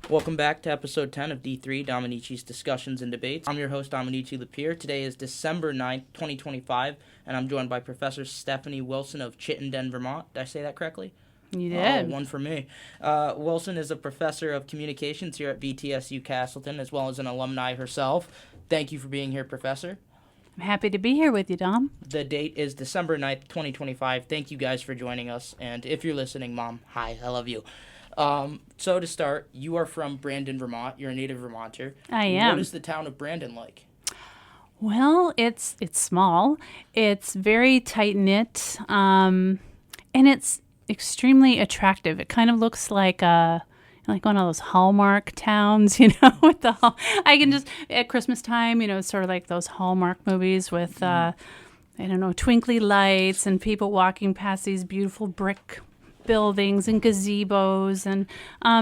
Welcome back to episode 10 of D3, Dominici's Discussions and Debates. I'm your host, Dominici Lapierre. Today is December 9th, 2025, and I'm joined by Professor Stephanie Wilson of Chittenden, Vermont. Did I say that correctly? You did. One for me. Wilson is a professor of communications here at VTSU Castleton, as well as an alumni herself. Thank you for being here, Professor. I'm happy to be here with you, Dom. The date is December 9th, 2025. Thank you guys for joining us, and if you're listening, Mom, hi, I love you. So to start, you are from Brandon, Vermont. You're a native Vermonter. I am. What is the town of Brandon like? Well, it's small. It's very tight-knit, and it's extremely attractive. It kind of looks like one of those Hallmark towns, with I can just, at Christmas time, it's sort of like those Hallmark movies with, twinkly lights and people walking past these beautiful brick buildings and gazebos, and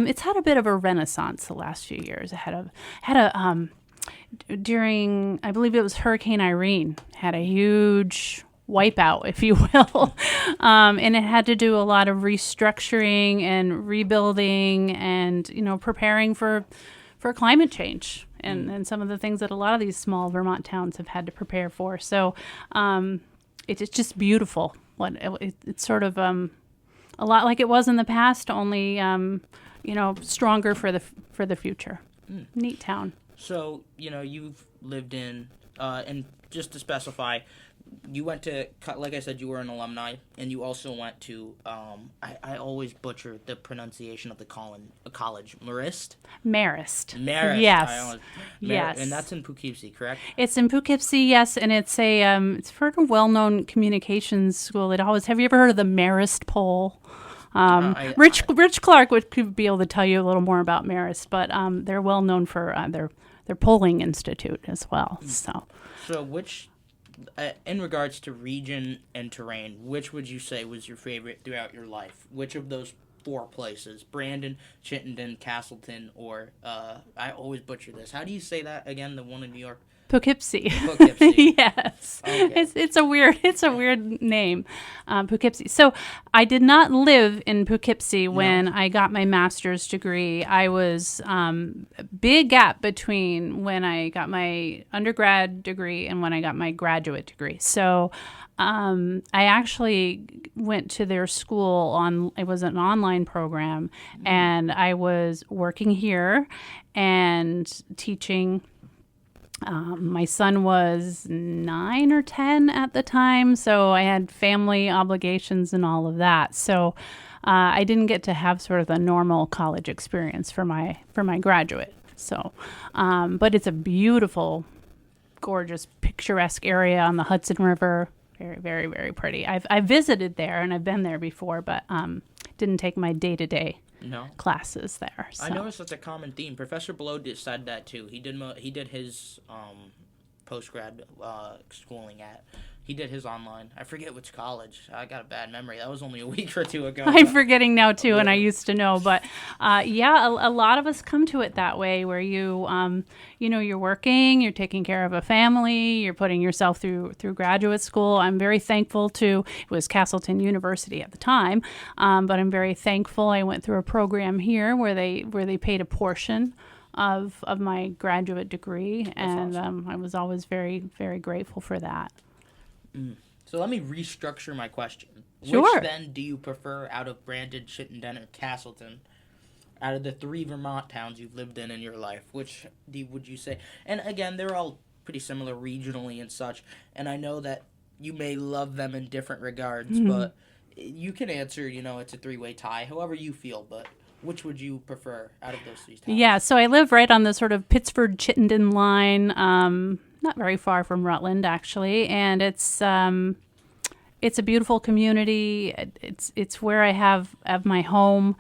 it's had a bit of a renaissance the last few years. It had during, I believe it was Hurricane Irene, had a huge wipeout, if you will, and it had to do a lot of restructuring and rebuilding and preparing for climate change and some of the things that a lot of these small Vermont towns have had to prepare for. So it's just beautiful. It's sort of a lot like it was in the past, only stronger for the future. Neat town. So you've lived in, and just to specify, you went to, like I said, you were an alumni, and you also went to, I always butcher the pronunciation of the college, Marist? Marist. Yes. Yes. And that's in Poughkeepsie, correct? It's in Poughkeepsie, yes, and it's it's for a well-known communications school. Have you ever heard of the Marist poll? Rich Clark could be able to tell you a little more about Marist, but they're well known for their polling institute as well. So which, in regards to region and terrain, which would you say was your favorite throughout your life? Which of those four places? Brandon, Chittenden, Castleton, or I always butcher this. How do you say that again? The one in New York. Poughkeepsie. Poughkeepsie. Yes. Okay. It's a weird name, Poughkeepsie. So I did not live in Poughkeepsie when I got my master's degree. I was big gap between when I got my undergrad degree and when I got my graduate degree. So I actually went to their school it was an online program, and I was working here and teaching. My son was 9 or 10 at the time, so I had family obligations and all of that. So I didn't get to have sort of the normal college experience for my graduate. So, but it's a beautiful, gorgeous, picturesque area on the Hudson River. Very, very, very pretty. I've visited there and I've been there before, but didn't take my day-to-day classes there. So. I noticed that's a common theme. Professor Blow said that too. He did his post-grad schooling he did his online. I forget which college. I got a bad memory. That was only a week or two ago. I'm forgetting now too, and I used to know. But a lot of us come to it that way, where you're working, you're taking care of a family, you're putting yourself through graduate school. I'm very thankful it was Castleton University at the time, but I'm very thankful I went through a program here where they paid a portion of my graduate degree. That's and awesome. I was always very, very grateful for that. So let me restructure my question. Sure. Which then do you prefer out of Brandon, Chittenden, or Castleton? Out of the three Vermont towns you've lived in your life, which would you say? And again, they're all pretty similar regionally and such, and I know that you may love them in different regards, but you can answer, it's a three-way tie, however you feel, but which would you prefer out of those three towns? Yeah, so I live right on the sort of Pittsford-Chittenden line, not very far from Rutland, actually, and it's a beautiful community. It's where I have my home.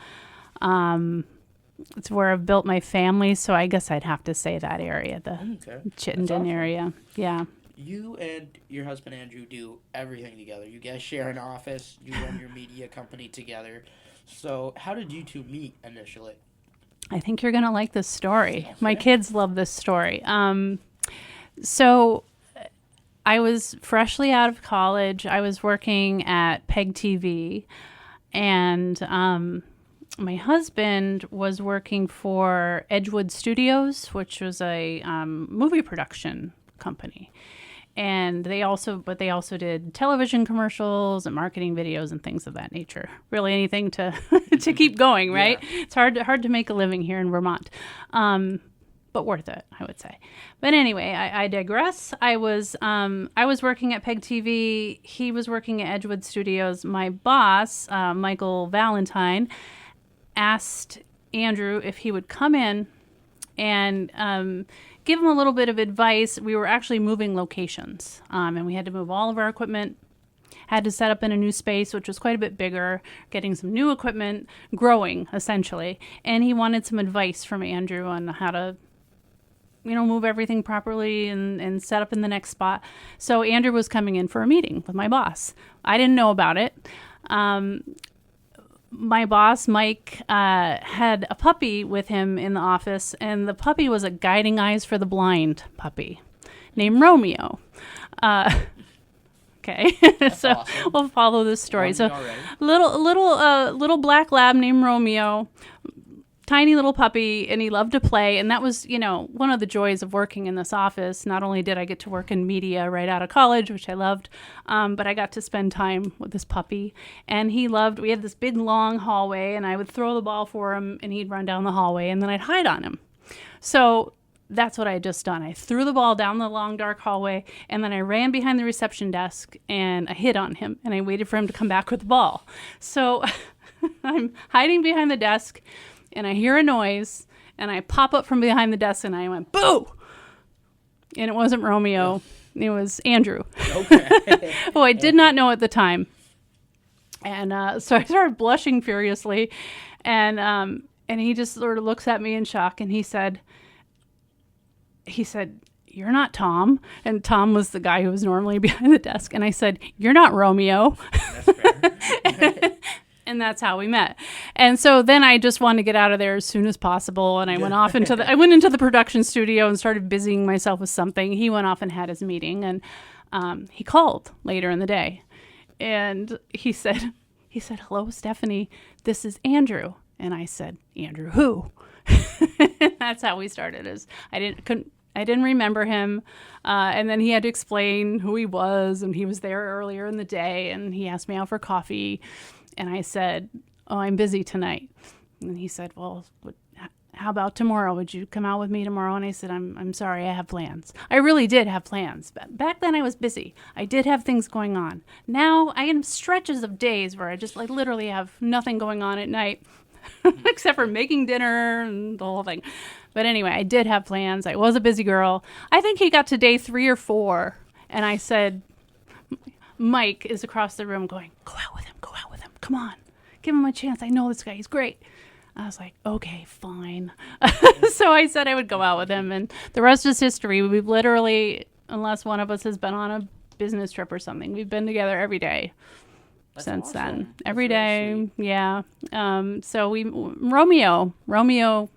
It's where I've built my family, so I guess I'd have to say that area, the Chittenden area. Yeah. You and your husband Andrew do everything together. You guys share an office. You run your media company together. So how did you two meet initially? I think you're going to like this story. Okay. My kids love this story. So I was freshly out of college. I was working at PEG TV, and my husband was working for Edgewood Studios, which was a movie production company. And they also did television commercials and marketing videos and things of that nature. Really anything to to keep going, right? Yeah. It's hard to make a living here in Vermont. But worth it, I would say. But anyway, I digress. I was working at Peg TV. He was working at Edgewood Studios. My boss, Michael Valentine, asked Andrew if he would come in and give him a little bit of advice. We were actually moving locations, and we had to move all of our equipment. Had to set up in a new space, which was quite a bit bigger, getting some new equipment, growing, essentially. And he wanted some advice from Andrew on how to move everything properly and set up in the next spot. So Andrew was coming in for a meeting with my boss. I didn't know about it. My boss, Mike, had a puppy with him in the office, and the puppy was a Guiding Eyes for the Blind puppy named Romeo. Okay, so awesome. We'll follow this story. So Already. little black lab named Romeo, tiny little puppy, and he loved to play. And that was, one of the joys of working in this office. Not only did I get to work in media right out of college, which I loved, but I got to spend time with this puppy. And we had this big long hallway, and I would throw the ball for him, and he'd run down the hallway, and then I'd hide on him. So that's what I had just done. I threw the ball down the long, dark hallway, and then I ran behind the reception desk, and I hid on him, and I waited for him to come back with the ball. So I'm hiding behind the desk, and I hear a noise, and I pop up from behind the desk, and I went, boo! And it wasn't Romeo. It was Andrew. Okay. Who I did not know at the time. And so I started blushing furiously, and he just sort of looks at me in shock, and he said, "You're not Tom." And Tom was the guy who was normally behind the desk. And I said, "You're not Romeo." That's fair. And that's how we met. And so then I just wanted to get out of there as soon as possible. And I went off into the production studio and started busying myself with something. He went off and had his meeting, and he called later in the day, and he said, "Hello, Stephanie, this is Andrew." And I said, "Andrew who?" That's how we started. I didn't remember him, and then he had to explain who he was, and he was there earlier in the day, and he asked me out for coffee, and I said, "Oh, I'm busy tonight." And he said, "Well, how about tomorrow? Would you come out with me tomorrow?" And I said, I'm sorry, I have plans. I really did have plans. But back then I was busy. I did have things going on. Now I am stretches of days where I just literally have nothing going on at night. Except for making dinner and the whole thing. But anyway, I did have plans. I was a busy girl. I think he got to day 3 or 4, and I said, Mike is across the room going, go out with him, come on, give him a chance. I know this guy, he's great. I was like, okay, fine. So I said I would go out with him, and the rest is history. We've literally, unless one of us has been on a business trip or something, we've been together every day. That's since awesome. then. That's Every very day, yeah. So Romeo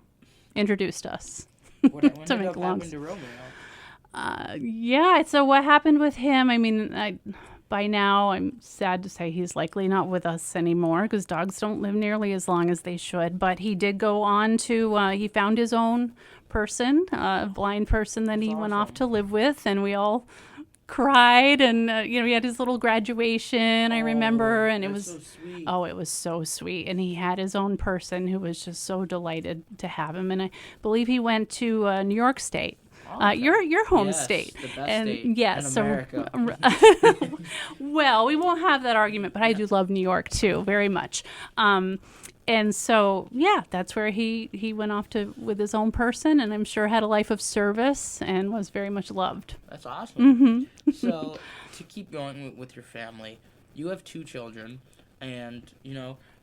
introduced us. What ended To make up long happening to Romeo? Yeah, so what happened with him, I mean, by now, I'm sad to say he's likely not with us anymore because dogs don't live nearly as long as they should. But he did go on to, he found his own person, a blind person that he went off to live with, and we all cried, and he had his little graduation, I remember, and it was so sweet. it was so sweet. And he had his own person who was just so delighted to have him. And I believe he went to New York State. Okay. Your home Yes, state, the best and state yes, in America. well, we won't have that argument, but I do love New York too, very much. And so, yeah, that's where he went off with his own person, and I'm sure had a life of service and was very much loved. That's awesome. Mm-hmm. So, to keep going with your family, you have 2 children, and,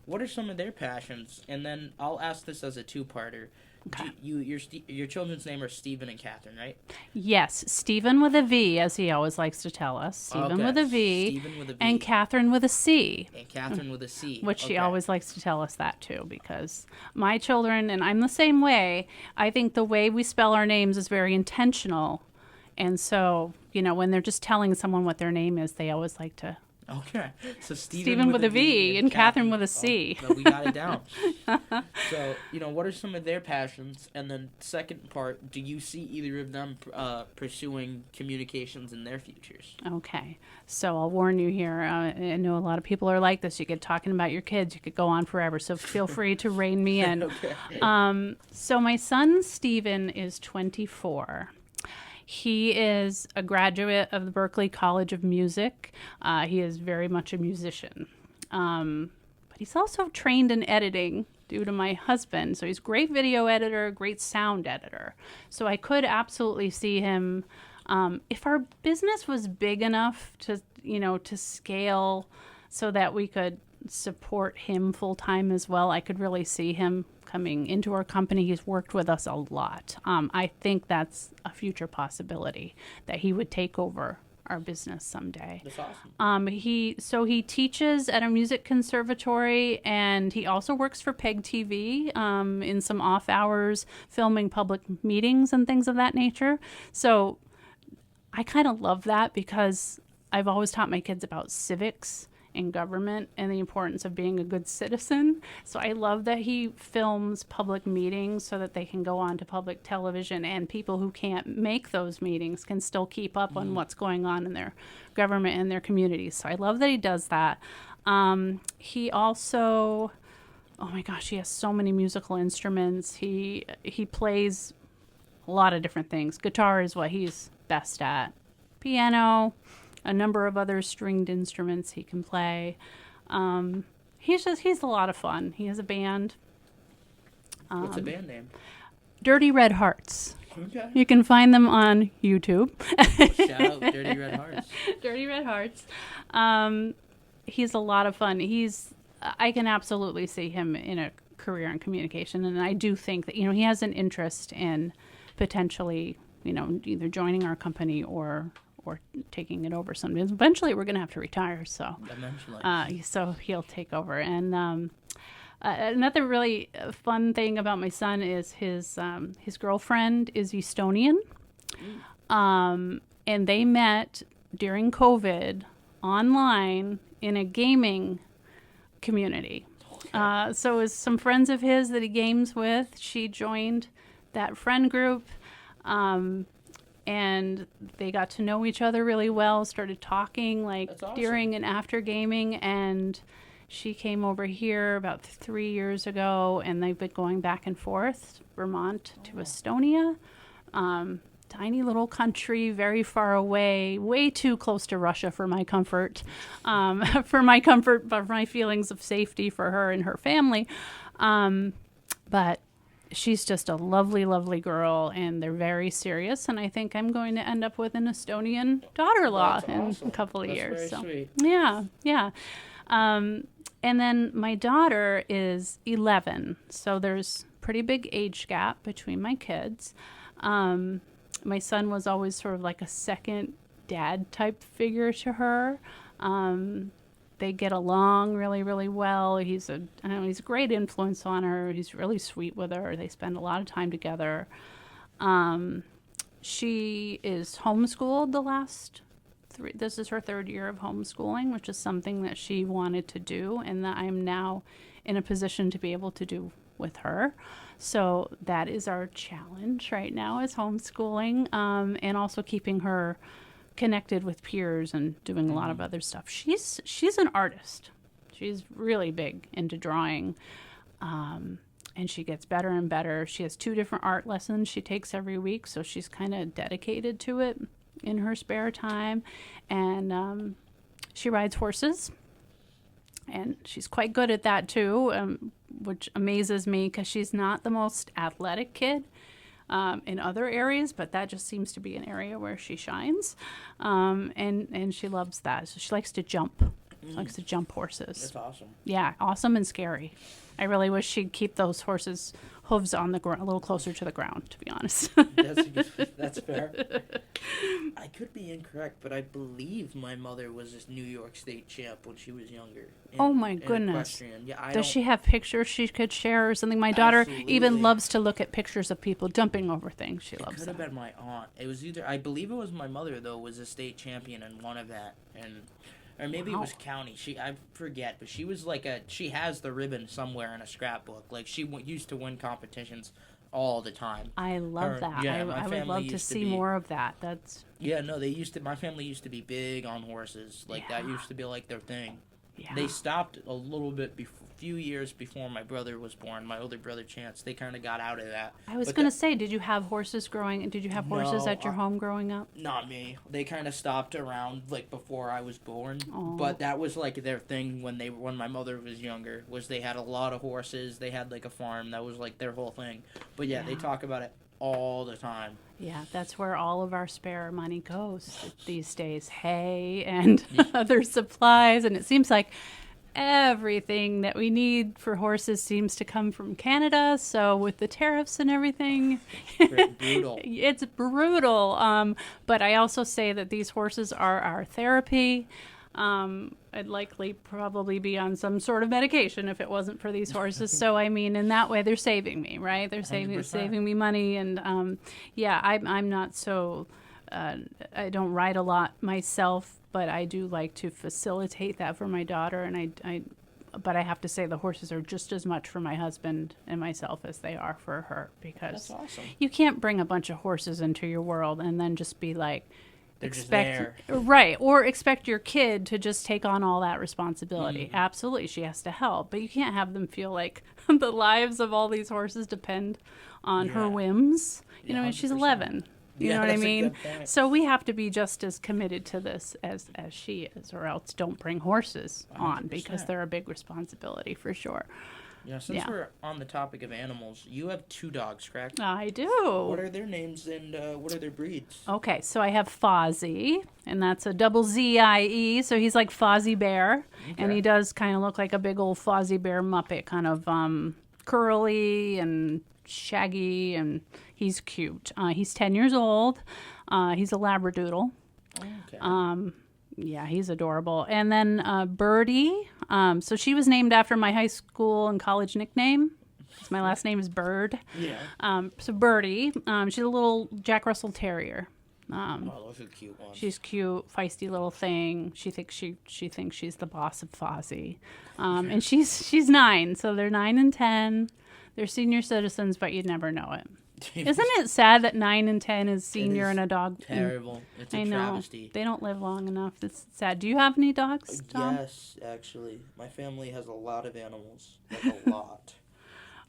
what are some of their passions? And then I'll ask this as a 2-parter. Okay. Your children's name are Stephen and Catherine, right? Yes, Stephen with a V, as he always likes to tell us. Stephen Okay. with a V, Stephen with a V. and Catherine with a C. And Catherine with a C. Which she Okay. always likes to tell us that too, because my children, and I'm the same way, I think the way we spell our names is very intentional. And so, when they're just telling someone what their name is, they always like to Okay. So Stephen with a V and Catherine with a C. Oh, no, we got it down. So, what are some of their passions? And then second part, do you see either of them pursuing communications in their futures? Okay. So I'll warn you here. I know a lot of people are like this. You get talking about your kids. You could go on forever. So feel free to rein me in. Okay. So my son, Stephen, is 24. He is a graduate of the Berklee College of Music. He is very much a musician. But he's also trained in editing due to my husband. So he's a great video editor, great sound editor. So I could absolutely see him, if our business was big enough to scale so that we could support him full time as well, I could really see him coming into our company. He's worked with us a lot. I think that's a future possibility that he would take over our business someday. That's awesome. He teaches at a music conservatory, and he also works for PEG TV in some off hours, filming public meetings and things of that nature. So I kind of love that because I've always taught my kids about civics in government and the importance of being a good citizen. So I love that he films public meetings so that they can go on to public television, and people who can't make those meetings can still keep up on what's going on in their government and their communities. So I love that he does that. He also, oh my gosh, he has so many musical instruments. He plays a lot of different things. Guitar is what he's best at. Piano, a number of other stringed instruments he can play. He's a lot of fun. He has a band. What's the band name? Dirty Red Hearts. Okay. You can find them on YouTube. Shout out Dirty Red Hearts. Dirty Red Hearts. He's a lot of fun. I can absolutely see him in a career in communication, and I do think that he has an interest in potentially either joining our company or taking it over someday. Eventually, we're going to have to retire, so so he'll take over. And another really fun thing about my son is his girlfriend is Estonian, and they met during COVID online in a gaming community. So it was some friends of his that he games with. She joined that friend group. And they got to know each other really well, started talking awesome. During and after gaming. And she came over here about 3 years ago, and they've been going back and forth, Vermont to Estonia. Tiny little country, very far away, way too close to Russia for my comfort, but for my feelings of safety for her and her family. But she's just a lovely, lovely girl, and they're very serious. And I think I'm going to end up with an Estonian daughter-in-law in a couple of years. Very sweet. Yeah. And then my daughter is 11, so there's pretty big age gap between my kids. My son was always sort of like a second dad type figure to her. They get along really, really well. He's a great influence on her. He's really sweet with her. They spend a lot of time together. She is homeschooled this is her third year of homeschooling, which is something that she wanted to do and that I'm now in a position to be able to do with her. So that is our challenge right now, is homeschooling, and also keeping her connected with peers and doing a lot of other stuff. She's an artist. She's really big into drawing, and she gets better and better. She has 2 different art lessons she takes every week, so she's kind of dedicated to it in her spare time. And she rides horses, and she's quite good at that too, which amazes me because she's not the most athletic kid in other areas, but that just seems to be an area where she shines, and she loves that. So she likes to jump. She likes to jump horses. That's awesome. Yeah, awesome and scary. I really wish she'd keep those horses' hooves on the ground, a little closer to the ground, to be honest. That's fair. I could be incorrect, but I believe my mother was this New York State champ when she was younger. Oh my goodness. Yeah, Does she have pictures she could share or something? My daughter Absolutely. even loves to look at pictures of people jumping over things. She loves It could that. have been my aunt. It was I believe it was my mother, though, was a state champion in one event. And or maybe it Wow. was county. I forget, but she was like she has the ribbon somewhere in a scrapbook. Like she used to win competitions all the time. I love that. Yeah, my I would family love to used to see be. more of that. That's Yeah, no, they used to. My family used to be big on horses. Like that Yeah. used to be like their thing. yeah. They stopped a little bit, few years before my brother was born. My older brother Chance. They kind of got out of that. I was But going to say, did you have horses No, at your home growing up? Not me. They kind of stopped around like before I was born. Oh. But that was like their thing when my mother was younger. Was they had a lot of horses. They had like a farm. That was like their whole thing. But yeah, they Yeah. talk about it all the time. Yeah, that's where all of our spare money goes these days. Hay and other supplies. And it seems like everything that we need for horses seems to come from Canada. So with the tariffs and everything, Brutal. it's brutal. But I also say that these horses are our therapy. I'd likely probably be on some sort of medication if it wasn't for these horses. So I mean, in that way, they're saving me, right? They're saving 100%. me money, and yeah, I'm not so. I don't ride a lot myself, but I do like to facilitate that for my daughter, and but I have to say the horses are just as much for my husband and myself as they are for her, because That's awesome. you can't bring a bunch of horses into your world and then just be like, They're just there. right, or expect your kid to just take on all that responsibility. Absolutely, she has to help, but you can't have them feel like the lives of all these horses depend on her Yeah. whims. You Yeah, know, and she's 100%. 11. You Yeah, know what I that's a mean? good point. So we have to be just as committed to this as she is, or else don't bring horses on, because 100%. they're a big responsibility for sure. Yeah, since Yeah. we're on the topic of animals, you have 2 dogs, correct? I do. What are their names and what are their breeds? Okay, so I have Fozzie, and that's a double Z-I-E, so he's like Fozzie Bear, and Okay. he does kind of look like a big old Fozzie Bear Muppet, kind of curly and shaggy, and he's cute. He's 10 years old. He's a Labradoodle. Okay. Yeah, he's adorable. And then Birdie, so she was named after my high school and college nickname. My last name is Bird. yeah. So Birdie, she's a little Jack Russell Terrier. Oh, those are cute ones. She's cute, feisty little thing. She thinks she's the boss of Fozzie, and she's 9. So they're 9 and 10. They're senior citizens, but you'd never know it. Isn't it sad that 9 and 10 is senior is in a dog? terrible. It's a I know travesty. they don't live long enough. It's sad. Do you have any dogs, Tom? Yes, actually, my family has a lot of animals, like a lot.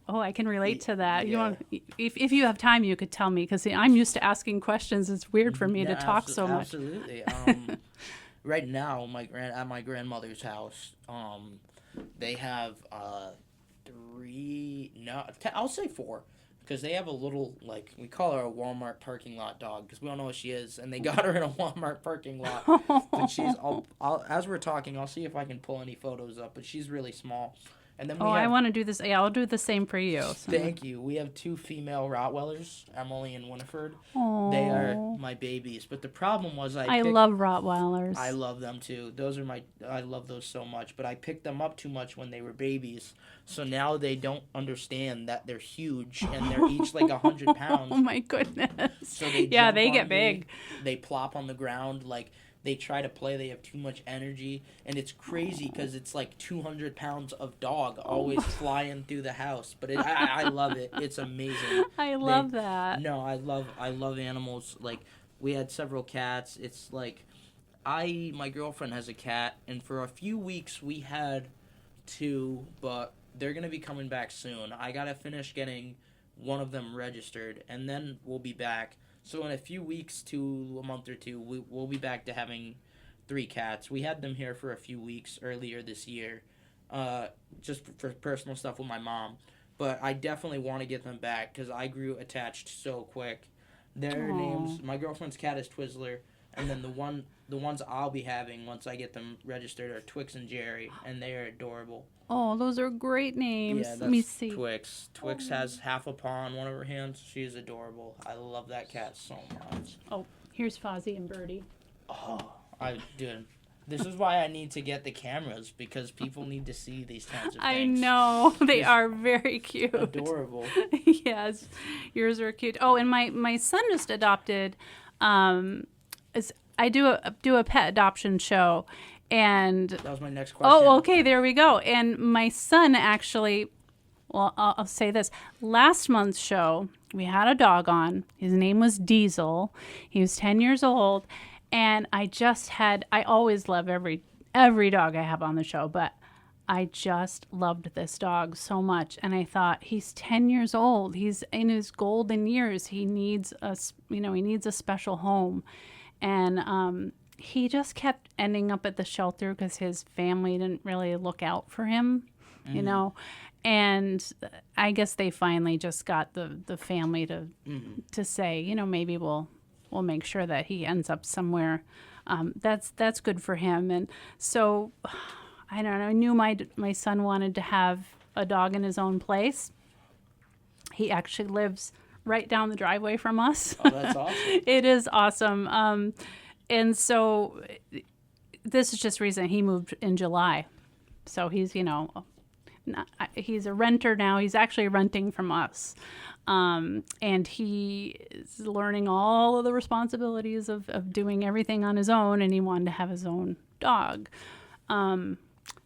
Oh, I can relate to that. You Yeah. want, if you have time, you could tell me, because I'm used to asking questions. It's weird for me to Yeah, talk so much. Absolutely. Right now, at my grandmother's house, they have 3. No, I'll say 4. Because they have a little, like, we call her a Walmart parking lot dog, because we don't know what she is, and they got her in a Walmart parking lot. But she's, as we're talking, I'll see if I can pull any photos up, but she's really small. And then we Oh, have, I want to do this. Yeah, I'll do the same for you. So. Thank you. We have 2 female Rottweilers, Emily and Winifred. Aw. They are my babies. But the problem was I love Rottweilers. I love them too. I love those so much. But I picked them up too much when they were babies. So now they don't understand that they're huge and they're each like 100 pounds. Oh my goodness. So they yeah, jump they on get me, big. They plop on the ground like. They try to play. They have too much energy, and it's crazy because it's like 200 pounds of dog always flying through the house. But I love it. It's amazing. I love that. No, I love animals. Like we had several cats. It's like my girlfriend has a cat, and for a few weeks we had 2, but they're gonna be coming back soon. I gotta finish getting one of them registered, and then we'll be back. So in a few weeks to a month or 2, we'll be back to having 3 cats. We had them here for a few weeks earlier this year, just for personal stuff with my mom. But I definitely want to get them back because I grew attached so quick. Their Aww. names, my girlfriend's cat is Twizzler, and then the ones I'll be having once I get them registered are Twix and Jerry, and they are adorable. Oh, those are great names. Yeah, that's Let me see. Twix. Twix has half a paw on one of her hands. She is adorable. I love that cat so much. Oh, here's Fozzie and Birdie. Oh, dude. This is why I need to get the cameras, because people need to see these kinds of things. I know. They Just are very cute. Adorable. Yes, yours are cute. Oh, and my son just adopted. I do a pet adoption show, And That was my next question. oh, okay, there we go. And my son actually, well, I'll say this. Last month's show, we had a dog on. His name was Diesel. He was 10 years old. And I always love every dog I have on the show, but I just loved this dog so much. And I thought, he's 10 years old. He's in his golden years. He needs he needs a special home. And he just kept ending up at the shelter because his family didn't really look out for him, And I guess they finally just got the family to say, maybe we'll make sure that he ends up somewhere that's good for him. And so I don't know. I knew my son wanted to have a dog in his own place. He actually lives right down the driveway from us. Oh, that's awesome. It is awesome. And so this is just recent. He moved in July. So he's, he's a renter now. He's actually renting from us. And he is learning all of the responsibilities of doing everything on his own, and he wanted to have his own dog.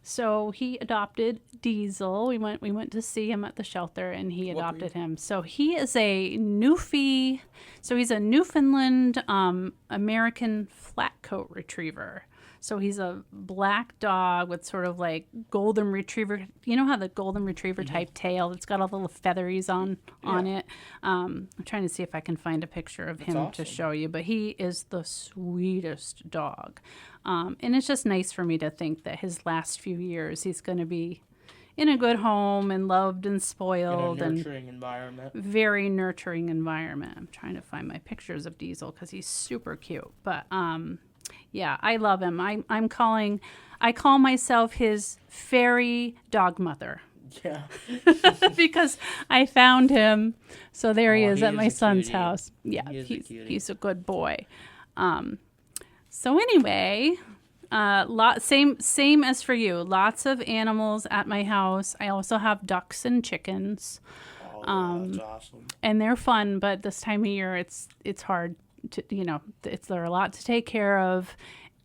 So he adopted Diesel. We went to see him at the shelter, and he adopted him. So he is a Newfie. So he's a Newfoundland American flat coat retriever. So he's a black dog with sort of like golden retriever. You know how the golden retriever type tail? It's got all the little featheries on it. I'm trying to see if I can find a picture of him to show you. But he is the sweetest dog. And it's just nice for me to think that his last few years, he's going to be in a good home and loved and spoiled. In a nurturing environment. Very nurturing environment. I'm trying to find my pictures of Diesel because he's super cute. But yeah, I love him. I call myself his fairy dog mother. Yeah. Because I found him. So there he is at my son's cutie. house. Yeah, He's a good boy. So anyway, same as for you. Lots of animals at my house. I also have ducks and chickens. Oh, that's awesome. And they're fun, but this time of year it's hard to, they're a lot to take care of,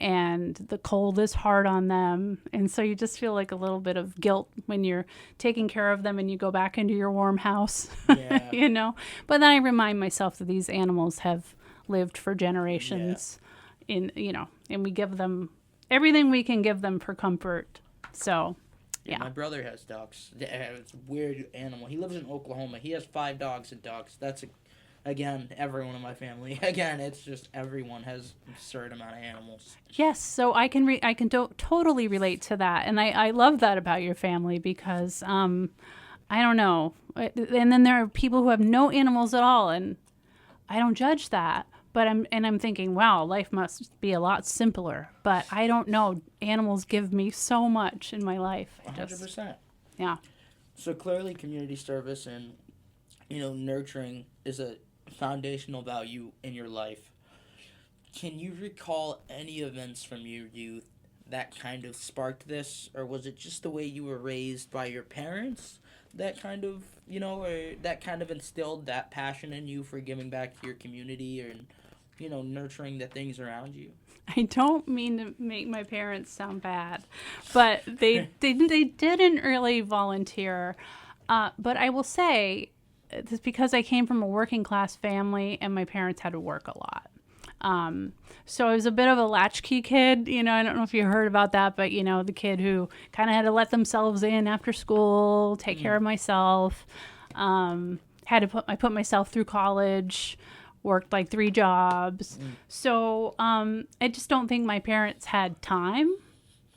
and the cold is hard on them. And so you just feel like a little bit of guilt when you're taking care of them and you go back into your warm house, Yeah. But then I remind myself that these animals have lived for generations and we give them everything we can give them for comfort. So, yeah. My brother has ducks. It's a weird animal. He lives in Oklahoma. He has 5 dogs and ducks. That's again, everyone in my family. Again, it's just everyone has an absurd amount of animals. Yes, so I can totally relate to that, and I love that about your family because I don't know, and then there are people who have no animals at all, and I don't judge that, but I'm thinking, wow, life must be a lot simpler. But I don't know, animals give me so much in my life. 100%. Yeah. So clearly, community service and nurturing is a foundational value in your life. Can you recall any events from your youth that kind of sparked this, or was it just the way you were raised by your parents that kind of or that kind of instilled that passion in you for giving back to your community and nurturing the things around you? I don't mean to make my parents sound bad, but they didn't really volunteer. But I will say, it's because I came from a working class family and my parents had to work a lot. So I was a bit of a latchkey kid. I don't know if you heard about that, but the kid who kind of had to let themselves in after school, take care of myself. I put myself through college, worked like 3 jobs. So I just don't think my parents had time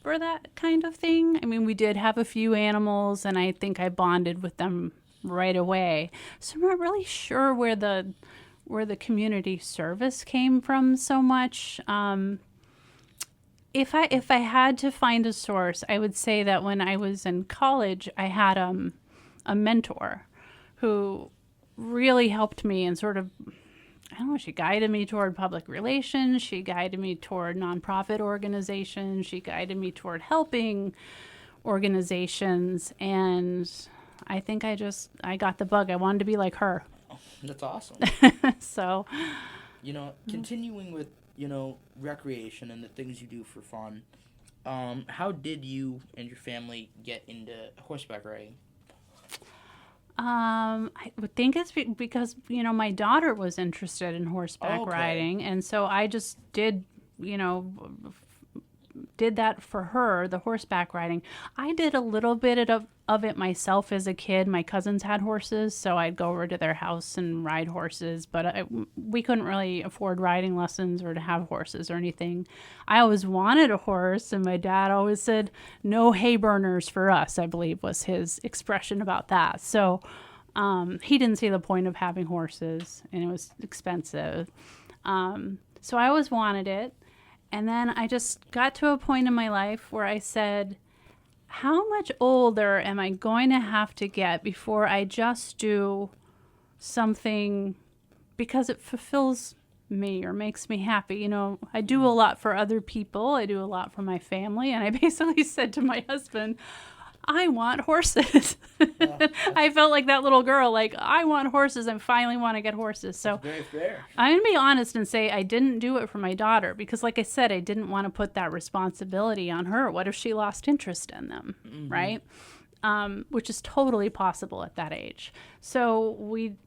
for that kind of thing. I mean, we did have a few animals, and I think I bonded with them right away. So I'm not really sure where the community service came from so much. If I had to find a source, I would say that when I was in college, I had a mentor who really helped me and sort of, I don't know, she guided me toward public relations. She guided me toward nonprofit organizations. She guided me toward helping organizations. And I think I got the bug. I wanted to be like her. That's awesome. So, continuing with, recreation and the things you do for fun, How did you and your family get into horseback riding? I would think it's because, my daughter was interested in horseback Okay. riding. And so I just you know, did that for her, the horseback riding. I did a little bit of it myself as a kid. My cousins had horses, so I'd go over to their house and ride horses, but we couldn't really afford riding lessons or to have horses or anything. I always wanted a horse, and my dad always said, no hay burners for us, I believe was his expression about that. So he didn't see the point of having horses, and it was expensive. So I always wanted it. And then I just got to a point in my life where I said, how much older am I going to have to get before I just do something because it fulfills me or makes me happy? I do a lot for other people. I do a lot for my family. And I basically said to my husband, I want horses. I felt like that little girl, like, I want horses. I finally want to get horses. So Very fair. I'm going to be honest and say I didn't do it for my daughter because, like I said, I didn't want to put that responsibility on her. What if she lost interest in them, right? Which is totally possible at that age. So we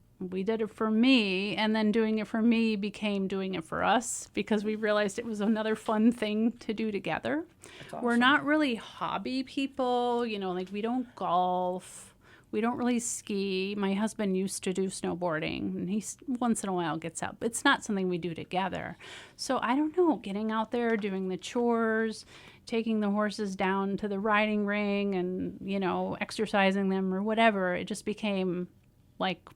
did it for me, and then doing it for me became doing it for us because we realized it was another fun thing to do together. That's awesome. We're not really hobby people, like we don't golf. We don't really ski. My husband used to do snowboarding, and he once in a while gets out. But it's not something we do together. So I don't know, getting out there, doing the chores, taking the horses down to the riding ring and, exercising them or whatever, it just became like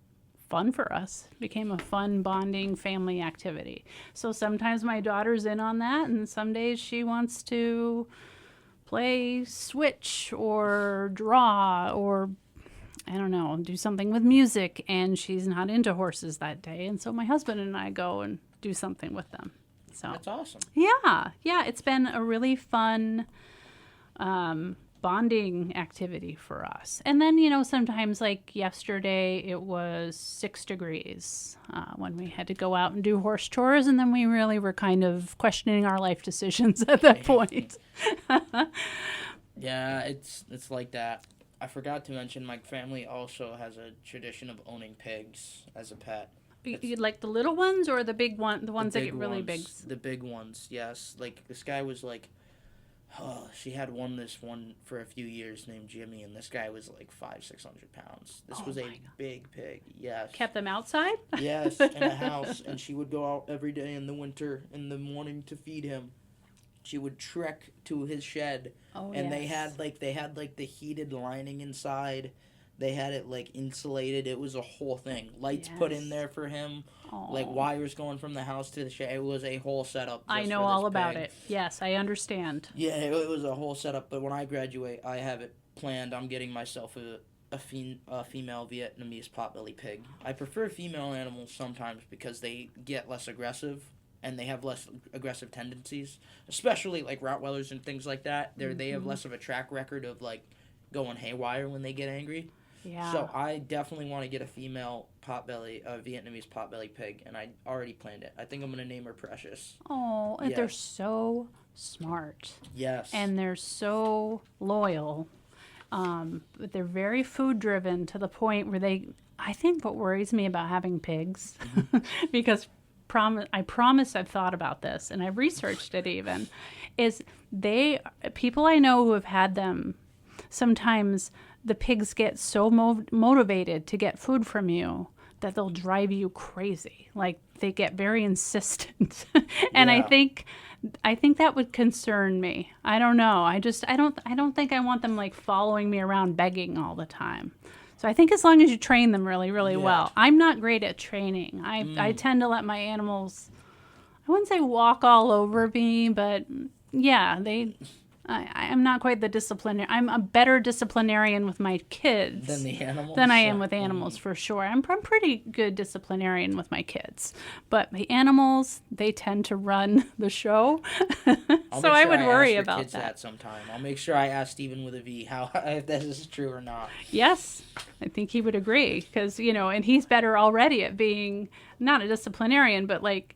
fun for us. It became a fun bonding family activity. So sometimes my daughter's in on that, and some days she wants to play switch or draw or I don't know, do something with music, and she's not into horses that day. And so my husband and I go and do something with them. So That's awesome. yeah, it's been a really fun bonding activity for us. And then, sometimes like yesterday, it was 6 degrees when we had to go out and do horse chores. And then we really were kind of questioning our life decisions at that point. Yeah, it's like that. I forgot to mention my family also has a tradition of owning pigs as a pet. You like the little ones or the big one, the ones that big get really big? ones, The big ones, yes. Like this guy was like, she had this one for a few years named Jimmy, and this guy was like 500-600 pounds. This was a big pig, yes. Kept them outside? Yes, in a house, and she would go out every day in the winter, in the morning to feed him. She would trek to his shed, and they had the heated lining inside. They had it like insulated. It was a whole thing. Lights put in there for him, like wires going from the house to the shed. It was a whole setup. I know all about it. Yes, I understand. Yeah, it was a whole setup. But when I graduate, I have it planned. I'm getting myself a female Vietnamese potbelly pig. I prefer female animals sometimes because they get less aggressive. And they have less aggressive tendencies, especially like Rottweilers and things like that. They have less of a track record of like going haywire when they get angry. Yeah. So I definitely want to get a female Vietnamese potbelly pig, and I already planned it. I think I'm gonna name her Precious. Oh, and they're so smart. Yes. And they're so loyal. But they're very food driven to the point where I think what worries me about having pigs, because I promise I've thought about this and I've researched it even, is people I know who have had them, sometimes the pigs get so motivated to get food from you that they'll drive you crazy. Like they get very insistent. And I think that would concern me. I don't know. I don't think I want them like following me around begging all the time. So I think as long as you train them really, really well. I'm not great at training. I tend to let my animals, I wouldn't say walk all over me, but yeah, I'm not quite the disciplinarian. I'm a better disciplinarian with my kids than the animals. Than I am with animals, for sure. I'm pretty good disciplinarian with my kids. But the animals, they tend to run the show. So I would worry about that sometime. I'll make sure I ask Stephen with a V if this is true or not. Yes, I think he would agree because, and he's better already at being not a disciplinarian, but like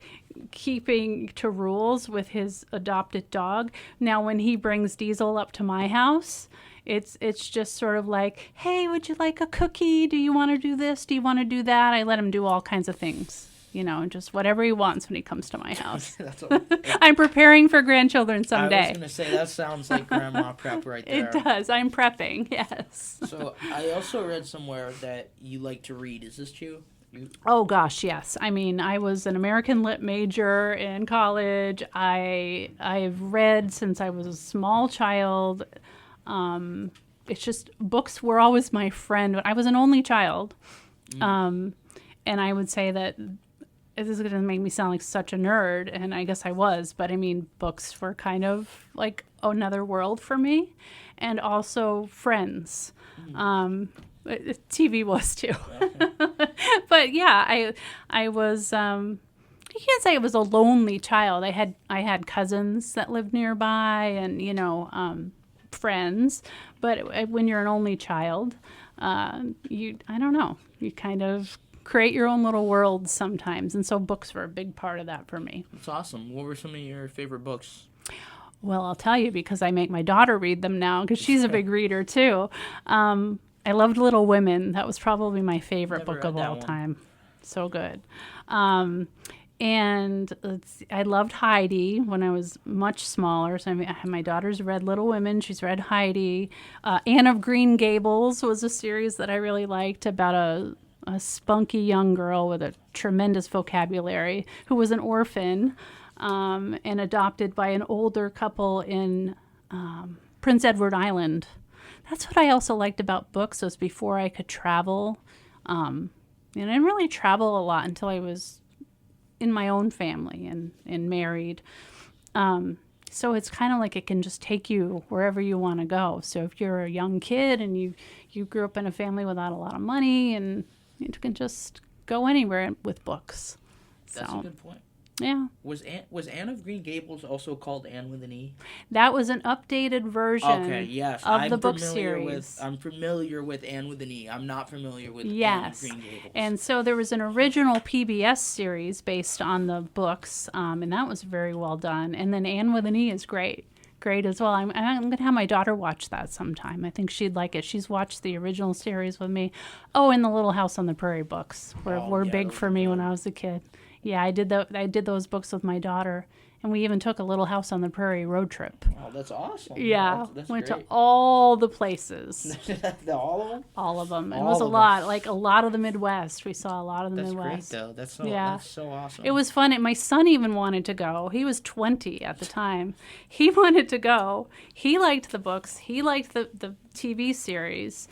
keeping to rules with his adopted dog. Now, when he brings Diesel up to my house, it's just sort of like, hey, would you like a cookie? Do you want to do this? Do you want to do that? I let him do all kinds of things, just whatever he wants when he comes to my house. I'm preparing for grandchildren someday. I was going to say, that sounds like grandma prep right there. It does. I'm prepping, yes. So I also read somewhere that you like to read. Is this true? Oh gosh, yes. I mean, I was an American Lit major in college. I've read since I was a small child. It's just books were always my friend. I was an only child. And I would say that this is going to make me sound like such a nerd, and I guess I was, but I mean, books were kind of like another world for me, and also friends. TV was too. But yeah, I was, you can't say I was a lonely child. I had cousins that lived nearby and, friends, but when you're an only child, I don't know, you kind of create your own little world sometimes. And so books were a big part of that for me. That's awesome. What were some of your favorite books? Well, I'll tell you, because I make my daughter read them now, because she's a big reader too. I loved Little Women. That was probably my favorite book of all time. So good. And I loved Heidi when I was much smaller. So my daughter's read Little Women. She's read Heidi. Anne of Green Gables was a series that I really liked, about a spunky young girl with a tremendous vocabulary who was an orphan and adopted by an older couple in Prince Edward Island. That's what I also liked about books, was before I could travel. And I didn't really travel a lot until I was in my own family and married. So it's kind of like it can just take you wherever you want to go. So if you're a young kid and you grew up in a family without a lot of money, and you can just go anywhere with books. That's a good point. Yeah. Was Anne of Green Gables also called Anne with an E? That was an updated version of the book series. I'm familiar with Anne with an E. I'm not familiar with Anne of Green Gables. And so there was an original PBS series based on the books, and that was very well done. And then Anne with an E is great as well. I'm going to have my daughter watch that sometime. I think she'd like it. She's watched the original series with me. Oh, and the Little House on the Prairie books were big for me when I was a kid. Yeah, I did those books with my daughter, and we even took a Little House on the Prairie road trip. Oh, that's awesome. Yeah, that's went great. to all the places. All of them? All of them. It All was a of lot, them. like a lot of the Midwest. We saw a lot of the Midwest. That's great, though. That's so awesome. It was fun. And my son even wanted to go. He was 20 at the time. He wanted to go. He liked the books. He liked the TV series.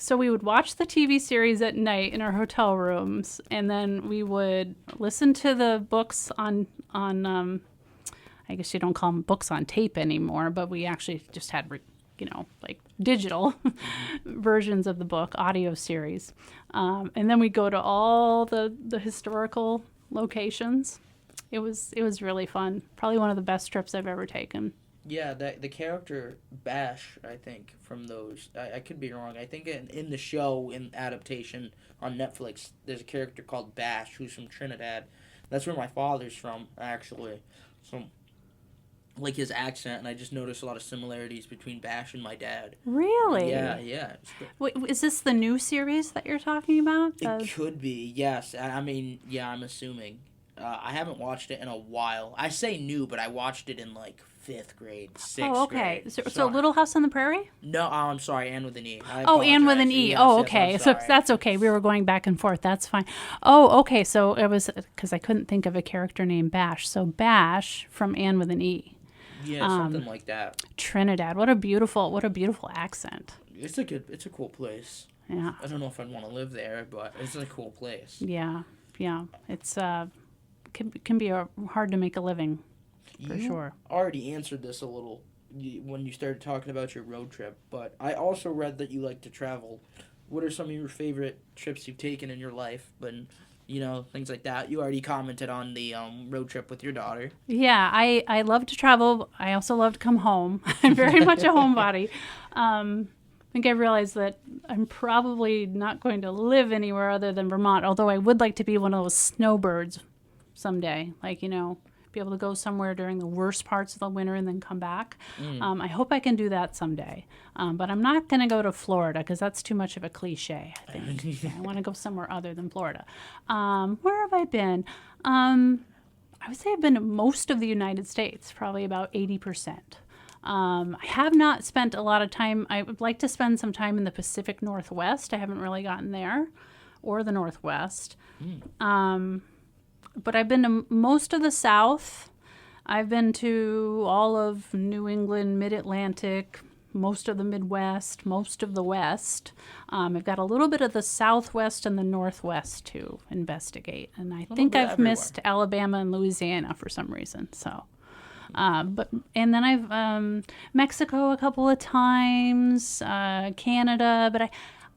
So we would watch the TV series at night in our hotel rooms, and then we would listen to the books on I guess you don't call them books on tape anymore, but we actually just had, like digital versions of the book, audio series. And then we go to all the historical locations. It was really fun. Probably one of the best trips I've ever taken. Yeah, the character Bash, I think, from those, I could be wrong. I think in the show, in adaptation on Netflix, there's a character called Bash who's from Trinidad. That's where my father's from, actually. So, like his accent, and I just noticed a lot of similarities between Bash and my dad. Really? Yeah. Wait, is this the new series that you're talking about? It could be, yes. I mean, yeah, I'm assuming. I haven't watched it in a while. I say new, but I watched it in like 5th grade, 6th grade. Oh, okay. So Little House on the Prairie? No, I'm sorry, Anne with an E. Anne with an E. Yes, oh, yes, okay. I'm So sorry. that's okay. We were going back and forth. That's fine. Oh, okay. So it was because I couldn't think of a character named Bash. So Bash from Anne with an E. Yeah, something like that. Trinidad. What a beautiful accent. It's a cool place. Yeah. I don't know if I'd want to live there, but it's a cool place. Yeah. It's can be hard to make a living. For sure. Already answered this a little when you started talking about your road trip, but I also read that you like to travel. What are some of your favorite trips you've taken in your life? And things like that. You already commented on the road trip with your daughter. Yeah, I love to travel. I also love to come home. I'm very much a homebody. I think I realized that I'm probably not going to live anywhere other than Vermont, although I would like to be one of those snowbirds. someday. Like, be able to go somewhere during the worst parts of the winter and then come back. I hope I can do that someday. But I'm not going to go to Florida because that's too much of a cliche, I think. I want to go somewhere other than Florida. Where have I been? I would say I've been to most of the United States, probably about 80%. I have not spent a lot of time. I would like to spend some time in the Pacific Northwest. I haven't really gotten there, or the Northwest. But I've been to most of the South. I've been to all of New England, Mid-Atlantic, most of the Midwest, most of the West. I've got a little bit of the Southwest and the Northwest to investigate. And I think I've missed Alabama and Louisiana for some reason. So, and then I've Mexico a couple of times, Canada, but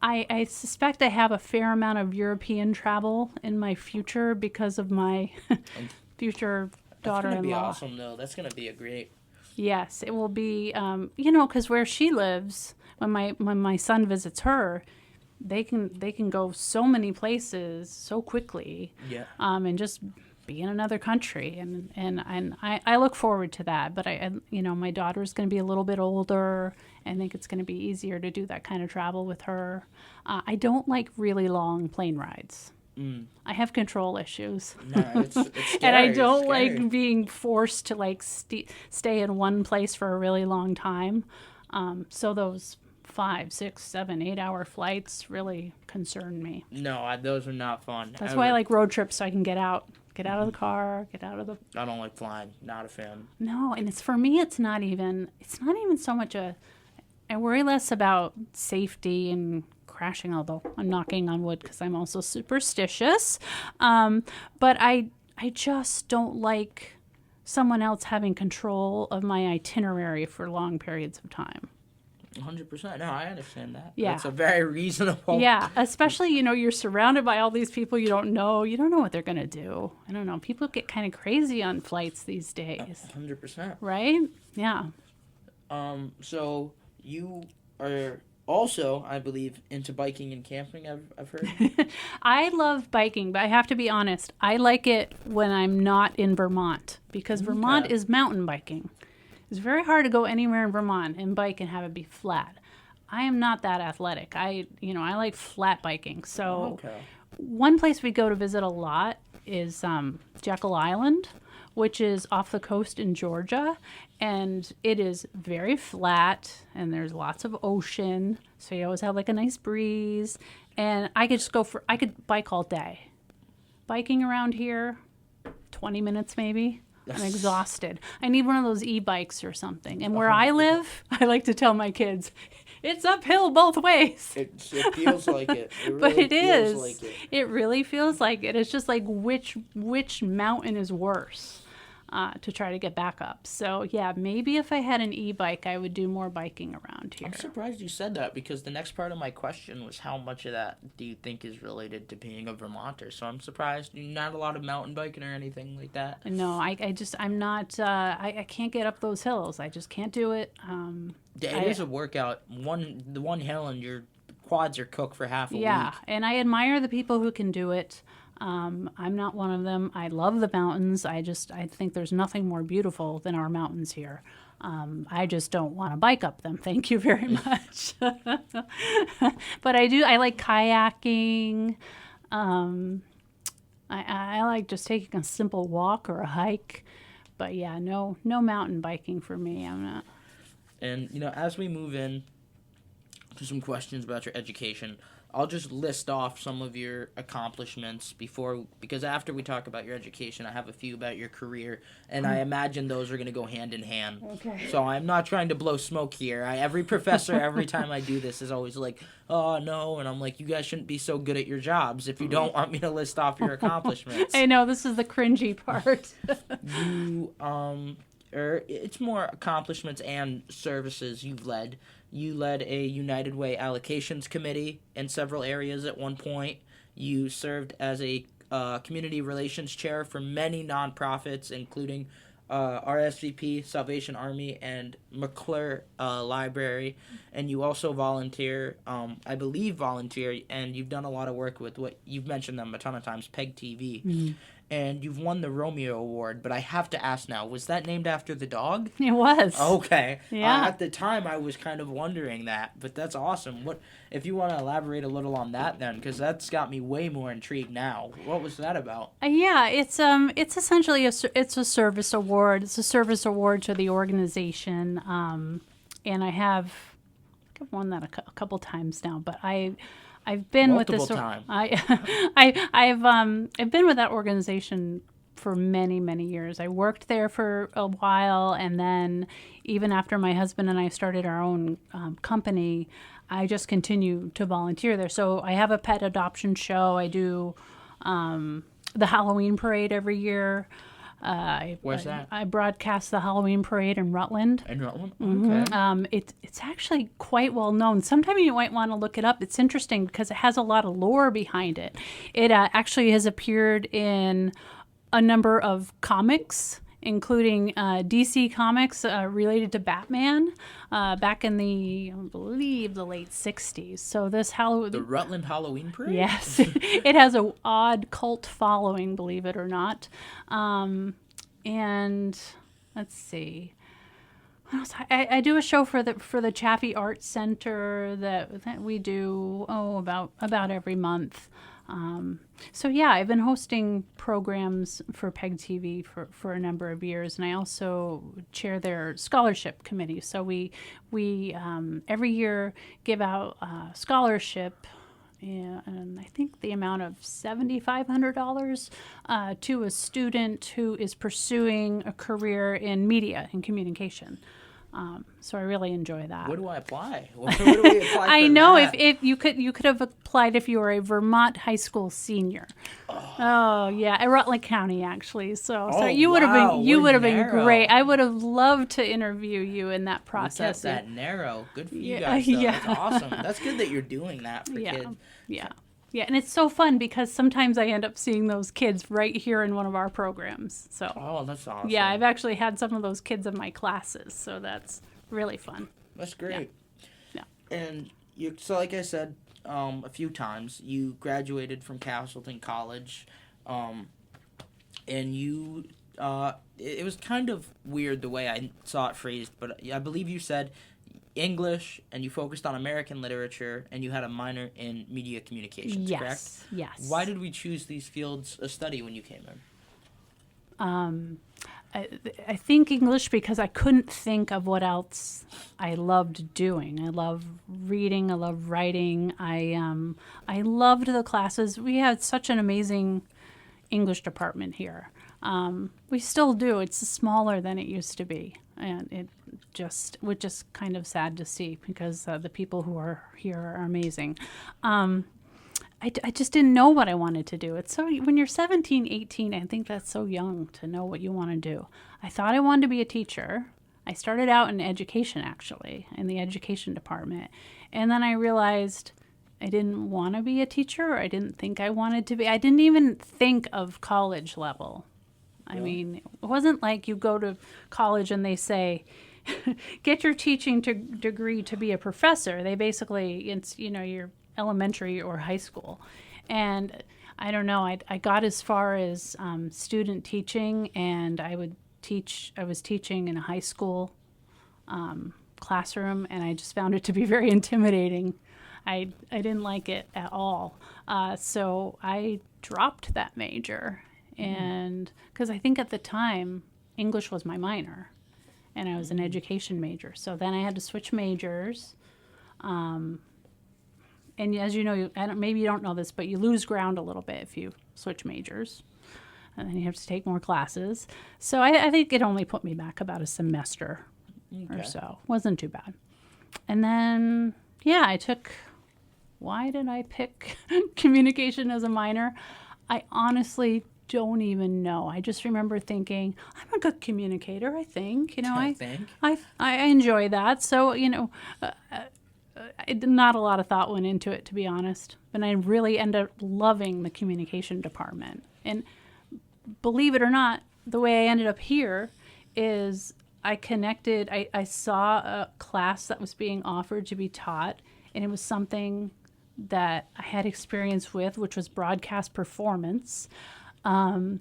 I suspect I have a fair amount of European travel in my future because of my future daughter-in-law. That's going to be awesome, though. That's going to be a great... Yes, it will be, because where she lives, when my son visits her, they can go so many places so quickly, and just be in another country, and I look forward to that. But my daughter's going to be a little bit older. I think it's going to be easier to do that kind of travel with her. I don't like really long plane rides. I have control issues. No, it's scary. And I don't like being forced to stay in one place for a really long time. So those 5, 6, 7, 8-hour flights really concern me. No, those are not fun. That's why I like road trips, so I can get out of the car, get out of the... I don't like flying. Not a fan. No, and for me, it's not even so much I worry less about safety and crashing, although I'm knocking on wood because I'm also superstitious. But I just don't like someone else having control of my itinerary for long periods of time. 100%. No, I understand that. Yeah. It's a very reasonable... Yeah, especially, you're surrounded by all these people you don't know. You don't know what they're going to do. I don't know. People get kind of crazy on flights these days. 100%. Right? Yeah. So you are also, I believe, into biking and camping, I've heard. I love biking, but I have to be honest. I like it when I'm not in Vermont because Vermont is mountain biking. It's very hard to go anywhere in Vermont and bike and have it be flat. I am not that athletic. I like flat biking. So one place we go to visit a lot is Jekyll Island, which is off the coast in Georgia. And it is very flat and there's lots of ocean. So you always have like a nice breeze. And I could bike all day. Biking around here, 20 minutes maybe. I'm exhausted. I need one of those e-bikes or something. And where I live, I like to tell my kids, it's uphill both ways. It feels like it. It really but it feels is. Like it. It really feels like it. It's just like which mountain is worse to try to get back up. So, yeah, maybe if I had an e-bike, I would do more biking around here. I'm surprised you said that because the next part of my question was how much of that do you think is related to being a Vermonter? So I'm surprised not a lot of mountain biking or anything like that. No, I'm not, I can't get up those hills. I just can't do it. It is a workout. The one hill and your quads are cooked for half a week. Yeah, and I admire the people who can do it. I'm not one of them. I love the mountains. I think there's nothing more beautiful than our mountains here. I just don't want to bike up them. Thank you very much. But I like kayaking. I like just taking a simple walk or a hike. But yeah, no mountain biking for me. I'm not. And, as we move in to some questions about your education, I'll just list off some of your accomplishments because after we talk about your education, I have a few about your career, and I imagine those are going to go hand in hand. Okay. So I'm not trying to blow smoke here. Every professor, every time I do this, is always like, oh, no, and I'm like, you guys shouldn't be so good at your jobs if you don't want me to list off your accomplishments. I know, this is the cringy part. It's more accomplishments and services you've led. You led a United Way allocations committee in several areas at one point. You served as a community relations chair for many nonprofits, including RSVP, Salvation Army, and McClure Library. And you also volunteer, and you've done a lot of work with what you've mentioned them a ton of times, PEG TV. Mm-hmm. and you've won the Romeo Award, but I have to ask now, was that named after the dog? It was. Okay. Yeah. At the time, I was kind of wondering that, but that's awesome. What if you want to elaborate a little on that then, because that's got me way more intrigued now. What was that about? Yeah, it's essentially it's a service award. It's a service award to the organization, and I've won that a couple times now. But I've been Multiple with this. time. I've been with that organization for many, many years. I worked there for a while, and then even after my husband and I started our own company, I just continue to volunteer there. So I have a pet adoption show. I do the Halloween parade every year. Where's that? I broadcast the Halloween parade in Rutland. In Rutland? Mm-hmm. Okay. It's actually quite well known. Sometime you might want to look it up. It's interesting because it has a lot of lore behind it. It actually has appeared in a number of comics, including DC comics related to Batman back in I believe, the late 60s. So this The Rutland Halloween Parade? Yes. It has an odd cult following, believe it or not. And let's see. What else? I do a show for the Chaffee Arts Center that we do about every month. So yeah, I've been hosting programs for PEG TV for a number of years, and I also chair their scholarship committee. So we every year give out a scholarship, and I think the amount of $7,500 to a student who is pursuing a career in media and communication. So I really enjoy that. Where do I apply? Where do we apply for I know that? if you could have applied if you were a Vermont high school senior. Oh yeah, at Rutland County actually. So you would have wow, been you we're would have been narrow. great. I would have loved to interview you in that We process. kept that narrow. Good for you Yeah, guys, though. yeah. That's awesome. That's good that you're doing that for kids. Yeah, and it's so fun because sometimes I end up seeing those kids right here in one of our programs. So Oh, that's awesome. yeah, I've actually had some of those kids in my classes, so that's really fun. That's great. Yeah. And so like I said a few times, you graduated from Castleton College, and you it was kind of weird the way I saw it phrased, but I believe you said English and you focused on American literature and you had a minor in media communications, correct? Yes. Why did we choose these fields of study when you came in? I think English because I couldn't think of what else I loved doing. I love reading. I love writing. I loved the classes. We had such an amazing English department here. We still do. It's smaller than it used to be, and it was just kind of sad to see because the people who are here are amazing. I just didn't know what I wanted to do. It's so when you're 17, 18, I think that's so young to know what you want to do. I thought I wanted to be a teacher. I started out in education, actually, in the education department. And then I realized I didn't want to be a teacher. Or I didn't think I wanted to be. I didn't even think of college level. I mean, it wasn't like you go to college and they say, get your teaching degree to be a professor. They basically, it's, you're elementary or high school. And I don't know, I got as far as student teaching, and I was teaching in a high school classroom, and I just found it to be very intimidating. I didn't like it at all. So I dropped that major, and because I think at the time English was my minor and I was an education major. So then I had to switch majors. And as you know, maybe you don't know this, but you lose ground a little bit if you switch majors. And then you have to take more classes. So I think it only put me back about a semester or so. Wasn't too bad. And then, why did I pick communication as a minor? I honestly don't even know. I just remember thinking, I'm a good communicator, I think. I enjoy that. So, not a lot of thought went into it, to be honest. But I really ended up loving the communication department. And believe it or not, the way I ended up here is I saw a class that was being offered to be taught, and it was something that I had experience with, which was broadcast performance. And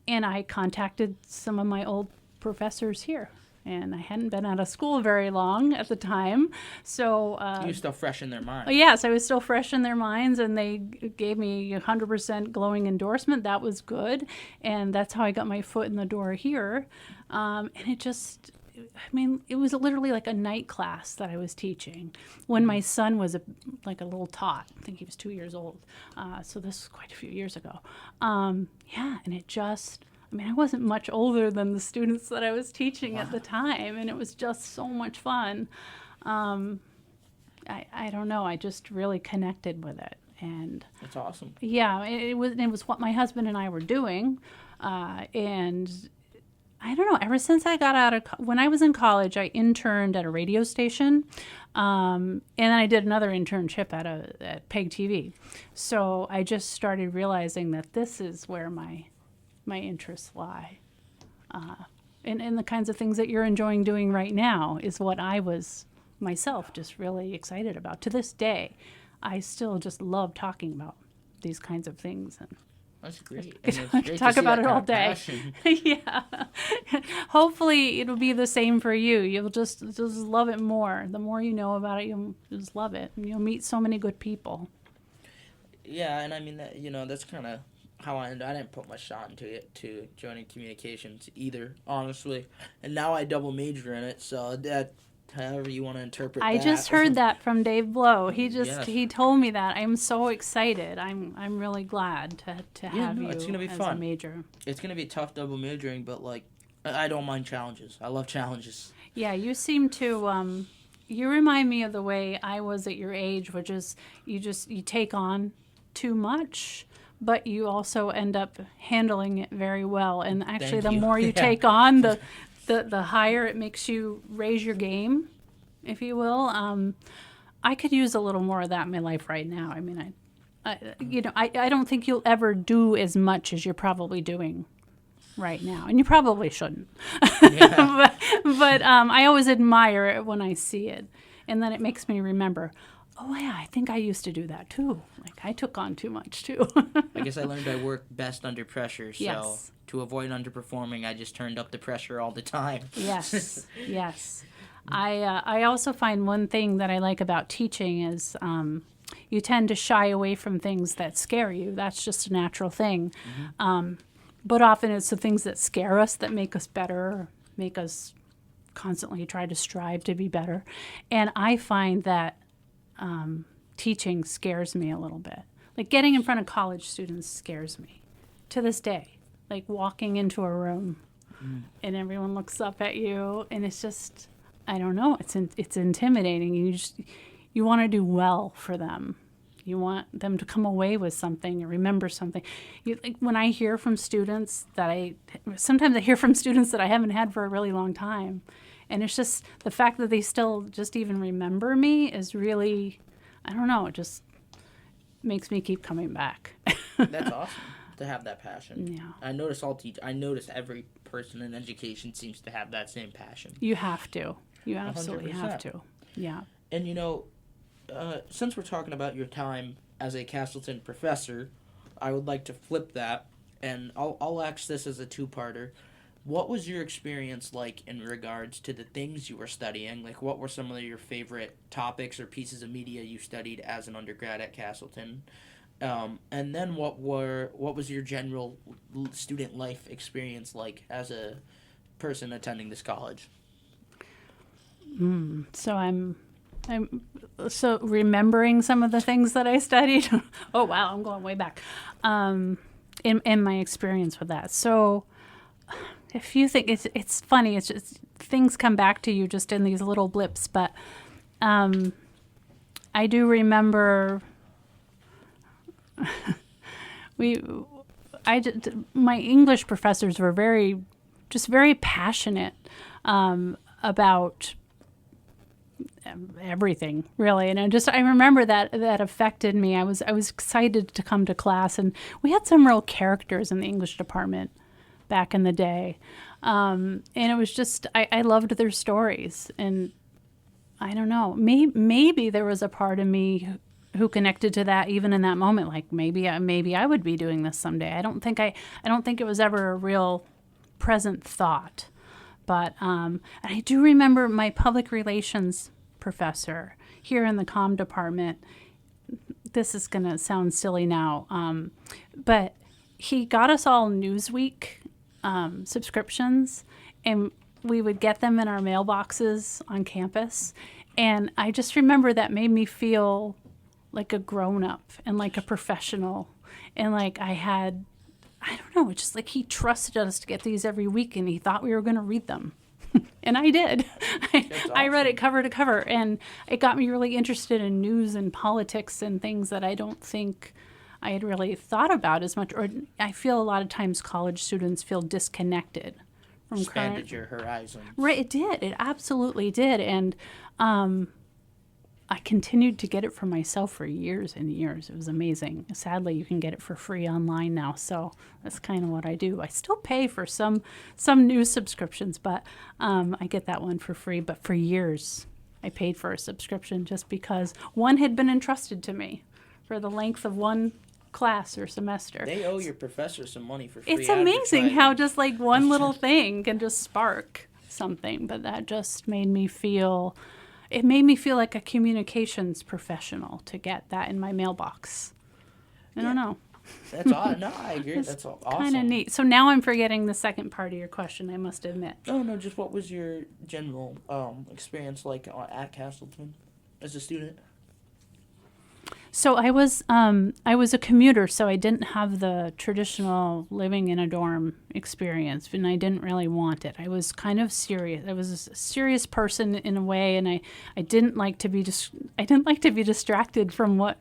I contacted some of my old professors here. And I hadn't been out of school very long at the time. So You were still fresh in their mind. yes, I was still fresh in their minds, and they gave me 100% glowing endorsement. That was good. And that's how I got my foot in the door here. And it just, I mean, it was literally like a night class that I was teaching when my son was like a little tot. I think he was 2 years old. So this was quite a few years ago. Yeah, and it just, I mean, I wasn't much older than the students that I was teaching at the time, and it was just so much fun. I don't know, I just really connected with it. And That's awesome. yeah, it was what my husband and I were doing. And I don't know, ever since I got out of, when I was in college, I interned at a radio station. And then I did another internship at PEG TV. So I just started realizing that this is where my interests lie. And the kinds of things that you're enjoying doing right now is what I was myself just really excited about. To this day, I still just love talking about these kinds of things. And That's great. I could talk about it all day. Yeah. Hopefully it'll be the same for you. You'll just love it more. The more you know about it, you'll just love it. And you'll meet so many good people. Yeah, and I mean, that's kind of how I didn't put much thought into it, to joining communications either, honestly. And now I double major in it, so that, however you want to interpret that. I just heard that from Dave Blow. Yes. He told me that. I'm so excited. I'm really glad to have you it's gonna be as fun. a major. It's going to be tough double majoring, but, like, I don't mind challenges. I love challenges. Yeah, you seem to, you remind me of the way I was at your age, which is you take on too much, but you also end up handling it very well. And actually, the more you take on, the higher it makes you raise your game, if you will. I could use a little more of that in my life right now. I mean, I don't think you'll ever do as much as you're probably doing right now, and you probably shouldn't. Yeah. but I always admire it when I see it, and then it makes me remember, oh yeah, I think I used to do that too. Like I took on too much too. I guess I learned I work best under pressure, so Yes. to avoid underperforming, I just turned up the pressure all the time. Yes, yes. I also find one thing that I like about teaching is you tend to shy away from things that scare you. That's just a natural thing. But often it's the things that scare us that make us better, make us constantly try to strive to be better. And I find that teaching scares me a little bit. Like getting in front of college students scares me to this day. Like walking into a room and everyone looks up at you, and it's just, I don't know, it's intimidating. You want to do well for them. You want them to come away with something or remember something. Like when I hear from students sometimes I hear from students that I haven't had for a really long time. And it's just the fact that they still just even remember me is really, I don't know, it just makes me keep coming back. That's awesome to have that passion. Yeah. I notice every person in education seems to have that same passion. You have to. You absolutely 100%. have to. Yeah. And since we're talking about your time as a Castleton professor, I would like to flip that, and I'll ask this as a two-parter. What was your experience like in regards to the things you were studying? Like, what were some of your favorite topics or pieces of media you studied as an undergrad at Castleton? And then what was your general student life experience like as a person attending this college? So I'm so remembering some of the things that I studied. Oh wow, I'm going way back. In my experience with that. So if you think it's funny, it's just things come back to you just in these little blips. But I do remember my English professors were very passionate about everything, really. And I remember that affected me. I was excited to come to class, and we had some real characters in the English department back in the day. And it was just, I loved their stories. And I don't know, maybe there was a part of me who connected to that even in that moment. Like maybe I would be doing this someday. I don't think it was ever a real present thought. But and I do remember my public relations professor here in the comm department. This is going to sound silly now, but he got us all Newsweek subscriptions, and we would get them in our mailboxes on campus. And I just remember that made me feel like a grown-up and like a professional. And like I don't know, it's just like he trusted us to get these every week, and he thought we were going to read them. And I did. Awesome. I read it cover to cover, and it got me really interested in news and politics and things that I don't think I had really thought about as much. Or I feel a lot of times college students feel disconnected from Expanded your horizons. Right, it did. It absolutely did. And I continued to get it for myself for years and years. It was amazing. Sadly, you can get it for free online now, so that's kind of what I do. I still pay for some news subscriptions, but I get that one for free. But for years, I paid for a subscription just because one had been entrusted to me for the length of one class or semester. They owe your professor some money for free. It's amazing how just like one little thing can just spark something. But that just made me feel... It made me feel like a communications professional to get that in my mailbox. I don't know. That's awesome. No, I agree. That's awesome. Kind of neat. So now I'm forgetting the second part of your question, I must admit. No, just what was your general experience like at Castleton as a student? So I was a commuter, so I didn't have the traditional living in a dorm experience, and I didn't really want it. I was kind of serious. I was a serious person in a way, and I didn't like to be distracted from what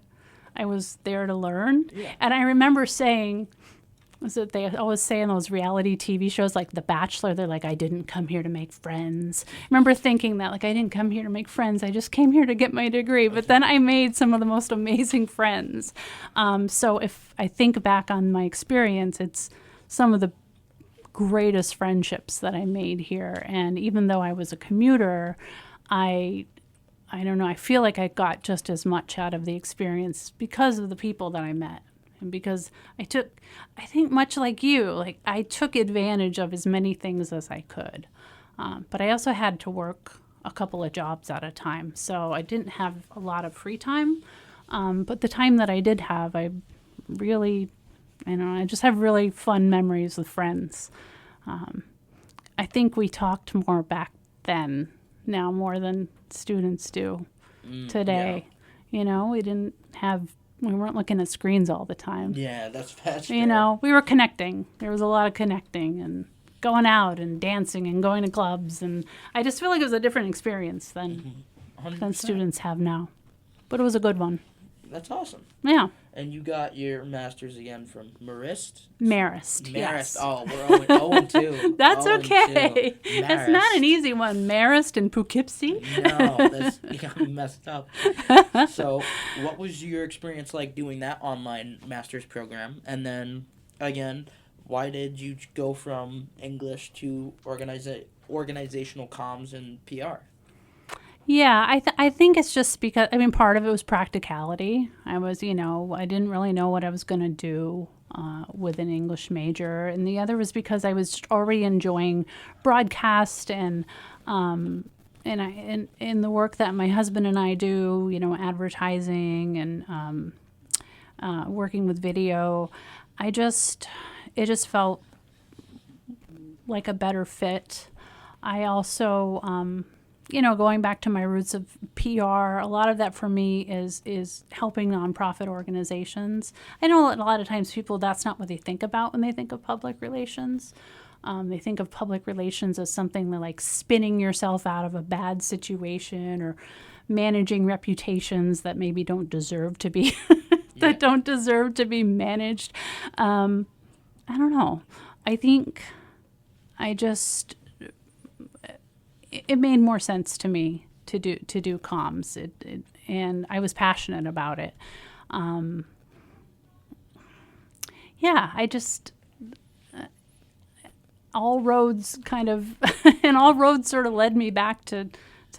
I was there to learn. Yeah. And I remember saying, was it they always say in those reality TV shows like The Bachelor, they're like, I didn't come here to make friends. I remember thinking that, like, I didn't come here to make friends. I just came here to get my degree. But then I made some of the most amazing friends. So if I think back on my experience, it's some of the greatest friendships that I made here. And even though I was a commuter, I don't know, I feel like I got just as much out of the experience because of the people that I met. And because I think much like you, like I took advantage of as many things as I could. But I also had to work a couple of jobs at a time. So I didn't have a lot of free time. But the time that I did have, I just have really fun memories with friends. I think we talked more back then, now more than students do today. Yeah. You know, we weren't looking at screens all the time. Yeah, that's fast. You know, we were connecting. There was a lot of connecting and going out and dancing and going to clubs. And I just feel like it was a different experience than students have now. But it was a good one. That's awesome. Yeah. And you got your master's again from Marist? Marist, yes. Oh, we're 0-2. That's 0-2. okay. Marist. That's not an easy one. Marist and Poughkeepsie. No, you got me messed up. So, what was your experience like doing that online master's program? And then, again, why did you go from English to organizational comms and PR? Yeah, I think it's just because, part of it was practicality. I didn't really know what I was going to do with an English major. And the other was because I was already enjoying broadcast and in the work that my husband and I do, advertising and working with video. It just felt like a better fit. I also... going back to my roots of PR, a lot of that for me is helping nonprofit organizations. I know a lot of times people, that's not what they think about when they think of public relations. They think of public relations as something like spinning yourself out of a bad situation or managing reputations that maybe don't deserve to be don't deserve to be managed. I don't know. I think it made more sense to me to do comms, and I was passionate about it. All roads sort of led me back to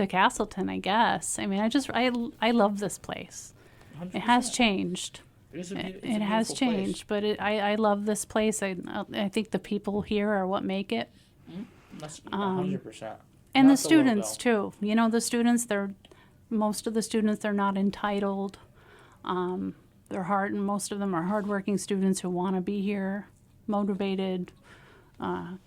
Castleton, I guess. I love this place. It has 100%. changed. It's a It has beautiful changed, but I love this place. I think the people here are what make it. place. That's 100%. And the Not students logo. too. You know, the students, most of the students, they're not entitled. They're hard, and most of them are hardworking students who want to be here, motivated,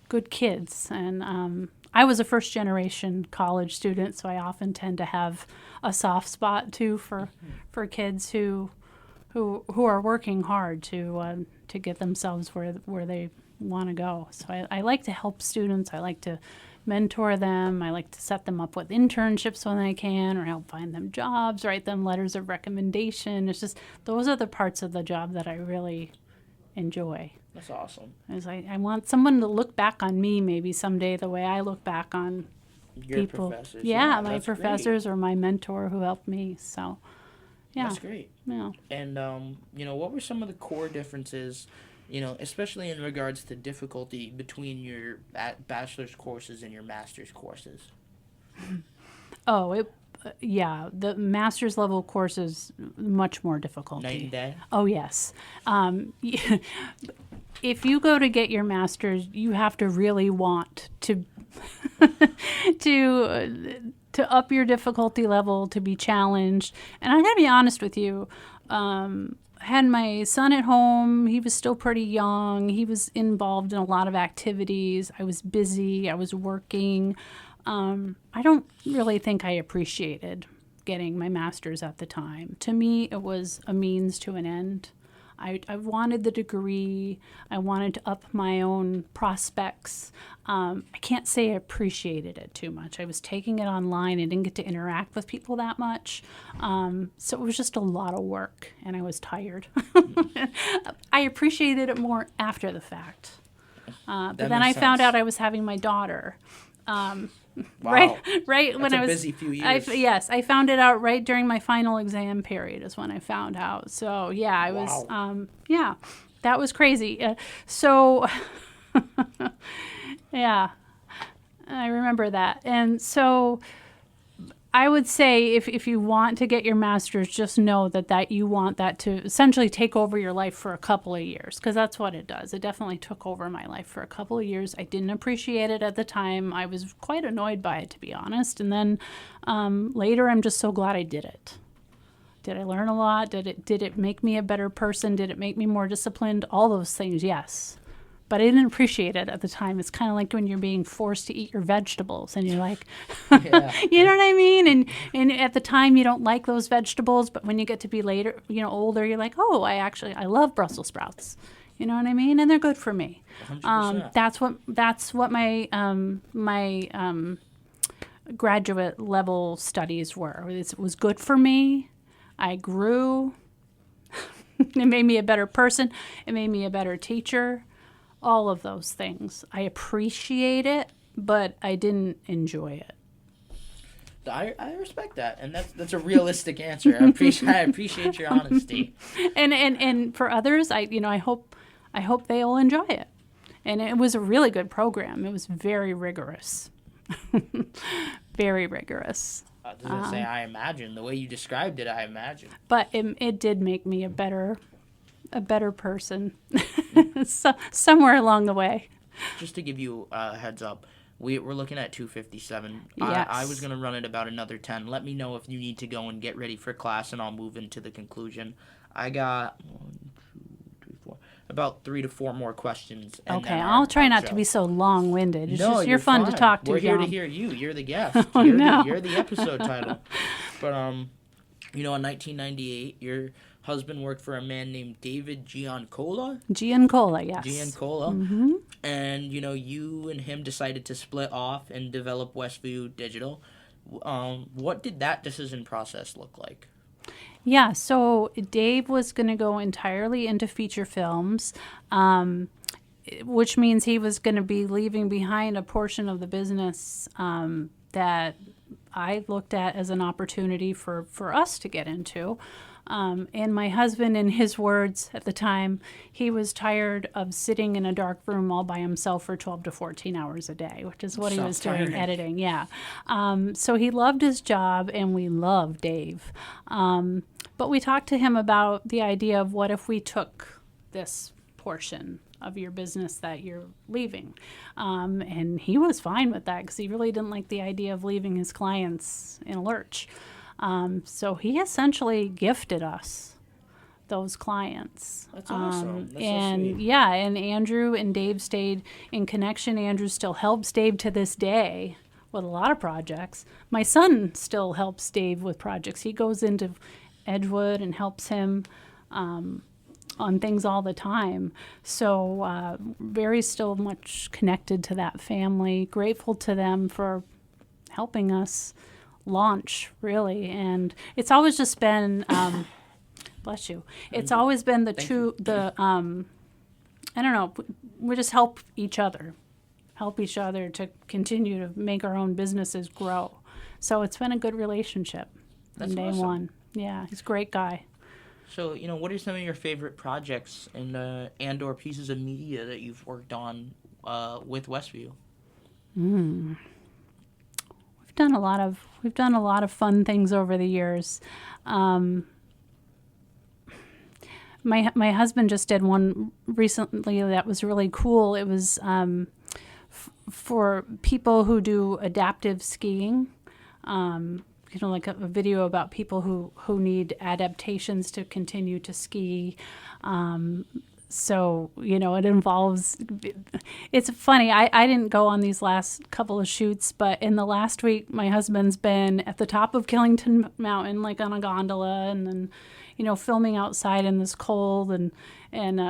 good kids. And I was a first generation college student, so I often tend to have a soft spot too for kids who are working hard to get themselves where they want to go. So I like to help students. I like to mentor them. I like to set them up with internships when I can, or help find them jobs, write them letters of recommendation. It's just, those are the parts of the job that I really enjoy. That's awesome. Is I want someone to look back on me maybe someday the way I look back on Your people. professors. Yeah, my that's professors or my mentor who helped me. So, Great. yeah. That's great. Yeah. And what were some of the core differences, especially in regards to difficulty between your bachelor's courses and your master's courses? Oh, yeah, the master's level course is much more difficult. Night and day? Oh, yes. If you go to get your master's, you have to really want to to up your difficulty level, to be challenged. And I gotta be honest with you, I had my son at home. He was still pretty young. He was involved in a lot of activities. I was busy. I was working. I don't really think I appreciated getting my master's at the time. To me, it was a means to an end. I wanted the degree. I wanted to up my own prospects. I can't say I appreciated it too much. I was taking it online. I didn't get to interact with people that much. So it was just a lot of work, and I was tired. I appreciated it more after the fact. But then I found out I was having my daughter. Wow. Right That's when I was a busy few years. Yes, I found it out right during my final exam period is when I found out. So yeah, I was that was crazy. So yeah, I remember that. And so I would say if you want to get your master's, just know that you want that to essentially take over your life for a couple of years, because that's what it does. It definitely took over my life for a couple of years. I didn't appreciate it at the time. I was quite annoyed by it, to be honest. And then later, I'm just so glad I did it. Did I learn a lot? Did it make me a better person? Did it make me more disciplined? All those things, yes. But I didn't appreciate it at the time. It's kind of like when you're being forced to eat your vegetables and you're like, Yeah. you know what I mean? And at the time you don't like those vegetables, but when you get to be later, older, you're like, oh, I love Brussels sprouts. You know what I mean? And they're good for me. 100%. That's what my graduate level studies were. It was good for me. I grew. It made me a better person. It made me a better teacher. All of those things. I appreciate it, but I didn't enjoy it. I respect that, and that's a realistic answer. I appreciate your honesty. And for others, I hope they'll enjoy it. And it was a really good program. It was very rigorous. Very rigorous. I was gonna say, I imagine the way you described it. I imagine. But it did make me a better person. So, somewhere along the way. Just to give you a heads up, we're looking at 2:57. Yes. I was going to run it about another 10. Let me know if you need to go and get ready for class, and I'll move into the conclusion. I got 1, 2, 3, 4, about 3 to 4 more questions. And Okay, then I'll try not show. to be so long-winded. It's No, just you're fun to fine. talk to, We're here to John. hear you. You're the guest. Oh, no. You're the episode title. But in 1998, your husband worked for a man named David Giancola. Giancola, yes. Giancola. Mm-hmm. And, you and him decided to split off and develop Westview Digital. What did that decision process look like? Yeah, so Dave was going to go entirely into feature films, which means he was going to be leaving behind a portion of the business that I looked at as an opportunity for us to get into. And my husband, in his words at the time, he was tired of sitting in a dark room all by himself for 12 to 14 hours a day, which is what he was doing tiring. editing. Yeah. So he loved his job, and we love Dave. But we talked to him about the idea of what if we took this portion of your business that you're leaving. And he was fine with that because he really didn't like the idea of leaving his clients in a lurch. So he essentially gifted us those clients. That's awesome. That's and so sweet. yeah, and Andrew and Dave stayed in connection. Andrew still helps Dave to this day with a lot of projects. My son still helps Dave with projects. He goes into Edgewood and helps him on things all the time. So very still much connected to that family. Grateful to them for helping us launch, really. And it's always just been bless you. It's always been I don't know, we just help each other to continue to make our own businesses grow. So it's been a good relationship That's from day awesome. one. Yeah, he's a great guy. So, what are some of your favorite projects and or pieces of media that you've worked on with Westview? We've done a lot of fun things over the years. My husband just did one recently that was really cool. It was for people who do adaptive skiing. Like a video about people who need adaptations to continue to ski. So, it involves, it's funny, I didn't go on these last couple of shoots, but in the last week, my husband's been at the top of Killington Mountain, like on a gondola, and then, filming outside in this cold and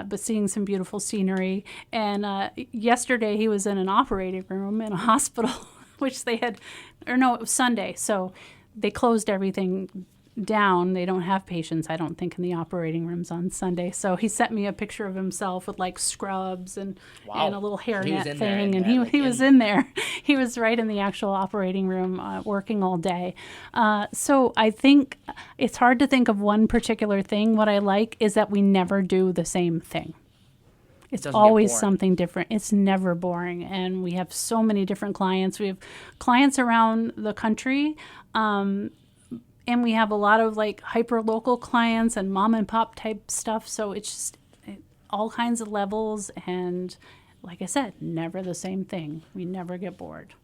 but seeing some beautiful scenery. And yesterday he was in an operating room in a hospital, which it was Sunday, so they closed everything down. They don't have patients, I don't think, in the operating rooms on Sunday. So he sent me a picture of himself with like scrubs and a little hairnet thing. And he was in there. He was right in the actual operating room working all day. So I think it's hard to think of one particular thing. What I like is that we never do the same thing. It's always something different. It's never boring. And we have so many different clients. We have clients around the country. And we have a lot of like hyper local clients and mom and pop type stuff. So it's just all kinds of levels. And like I said, never the same thing. We never get bored.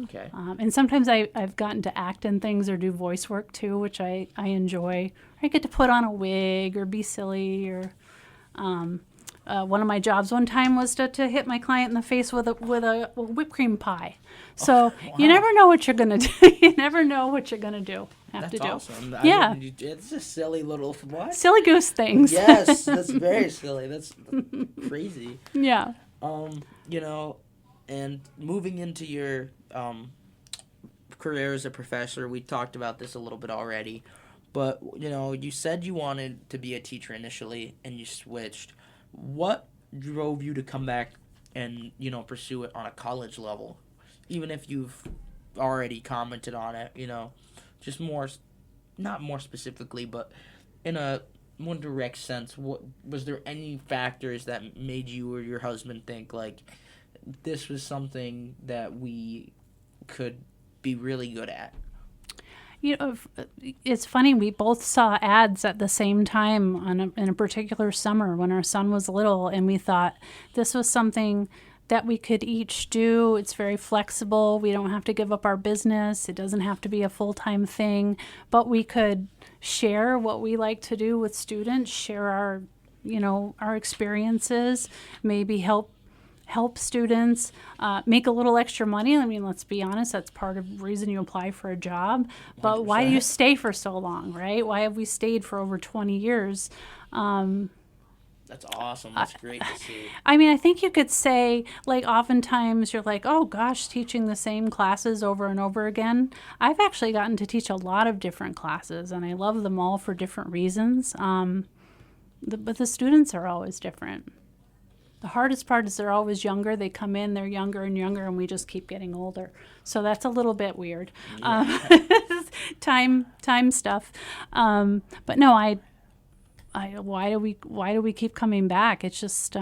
Okay. And sometimes I've gotten to act in things or do voice work too, which I enjoy. I get to put on a wig or be silly or one of my jobs one time was to hit my client in the face with a whipped cream pie. So wow. You never know what you're gonna do. You never know what you're gonna do. That's awesome. Yeah. It's a silly little what? Silly goose things. Yes, that's very silly. That's crazy. Yeah. And moving into your career as a professor, we talked about this a little bit already, but you said you wanted to be a teacher initially, and you switched. What drove you to come back and pursue it on a college level, even if you've already commented on it? Just not more specifically, but in a more direct sense. What was there any factors that made you or your husband think like this was something that we could be really good at? It's funny. We both saw ads at the same time in a particular summer when our son was little, and we thought this was something that we could each do. It's very flexible. We don't have to give up our business. It doesn't have to be a full-time thing, but we could share what we like to do with students, share our experiences, maybe help students, make a little extra money. I mean, let's be honest, that's part of the reason you apply for a job. But 100%. Why do you stay for so long, right? Why have we stayed for over 20 years? That's awesome. That's great to see. I mean, I think you could say, like, oftentimes you're like, oh, gosh, teaching the same classes over and over again. I've actually gotten to teach a lot of different classes, and I love them all for different reasons. But the students are always different. The hardest part is they're always younger. They come in, they're younger and younger, and we just keep getting older. So that's a little bit weird. Time stuff. But no, why do we keep coming back? It's just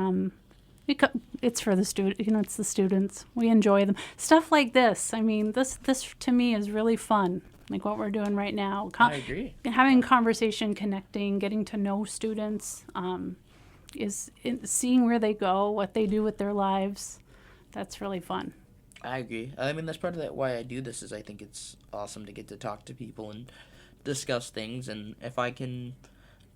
it's for the student. It's the students. We enjoy them. Stuff like this. I mean, this to me is really fun. Like what we're doing right now. I agree. Having conversation, connecting, getting to know students, seeing where they go, what they do with their lives. That's really fun. I agree. I mean, that's part of that why I do this is I think it's awesome to get to talk to people and discuss things. And if I can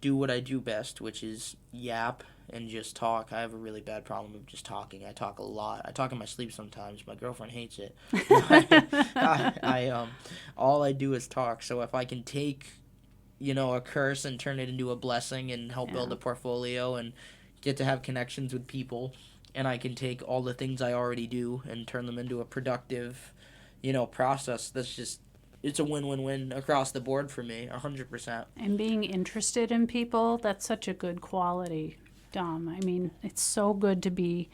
do what I do best, which is yap and just talk. I have a really bad problem of just talking. I talk a lot. I talk in my sleep sometimes. My girlfriend hates it. All I do is talk. So if I can take, a curse and turn it into a blessing and help build a portfolio and get to have connections with people, and I can take all the things I already do and turn them into a productive, process, it's a win-win-win across the board for me, 100%. And being interested in people, that's such a good quality, Dom. I mean, it's so good to be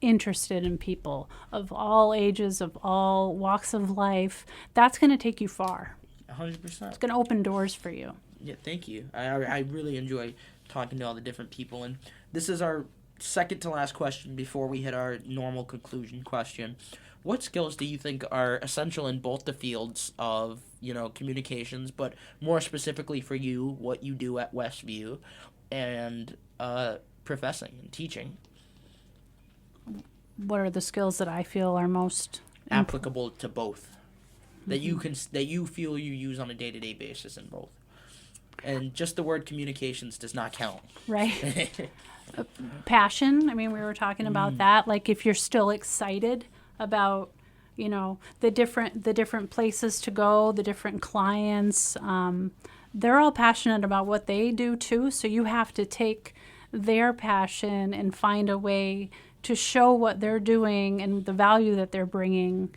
interested in people of all ages, of all walks of life. That's going to take you far. 100%. It's going to open doors for you. Yeah, thank you. I really enjoy talking to all the different people. And this is our second to last question before we hit our normal conclusion question. What skills do you think are essential in both the fields of, communications, but more specifically for you, what you do at Westview and professing and teaching? What are the skills that I feel are most applicable to both that you feel you use on a day-to-day basis in both? And just the word communications does not count. Right. Passion. I mean, we were talking about that. Like if you're still excited about, the different places to go, the different clients, they're all passionate about what they do too. So you have to take their passion and find a way to show what they're doing and the value that they're bringing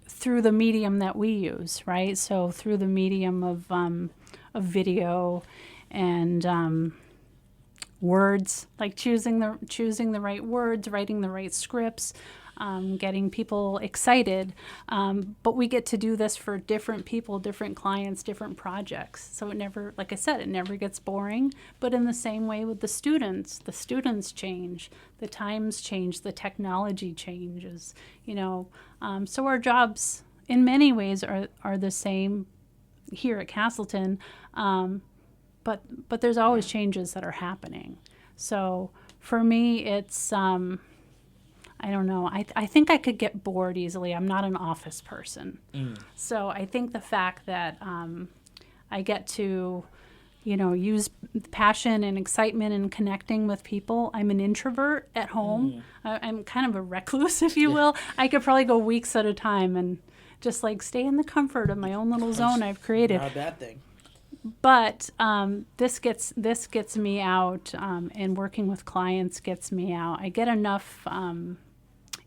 through the medium that we use, right? So through the medium of video and words, like choosing the right words, writing the right scripts, getting people excited. But we get to do this for different people, different clients, different projects. So it never, like I said, it never gets boring. But in the same way with the students change, the times change, the technology changes, So our jobs in many ways are the same here at Castleton. But there's always changes that are happening. So for me, it's, I don't know. I think I could get bored easily. I'm not an office person. So I think the fact that I get to, use passion and excitement and connecting with people. I'm an introvert at home. I'm kind of a recluse, if you will. I could probably go weeks at a time and just stay in the comfort of my own little zone I've created. Not a bad thing. But this gets me out, and working with clients gets me out. I get enough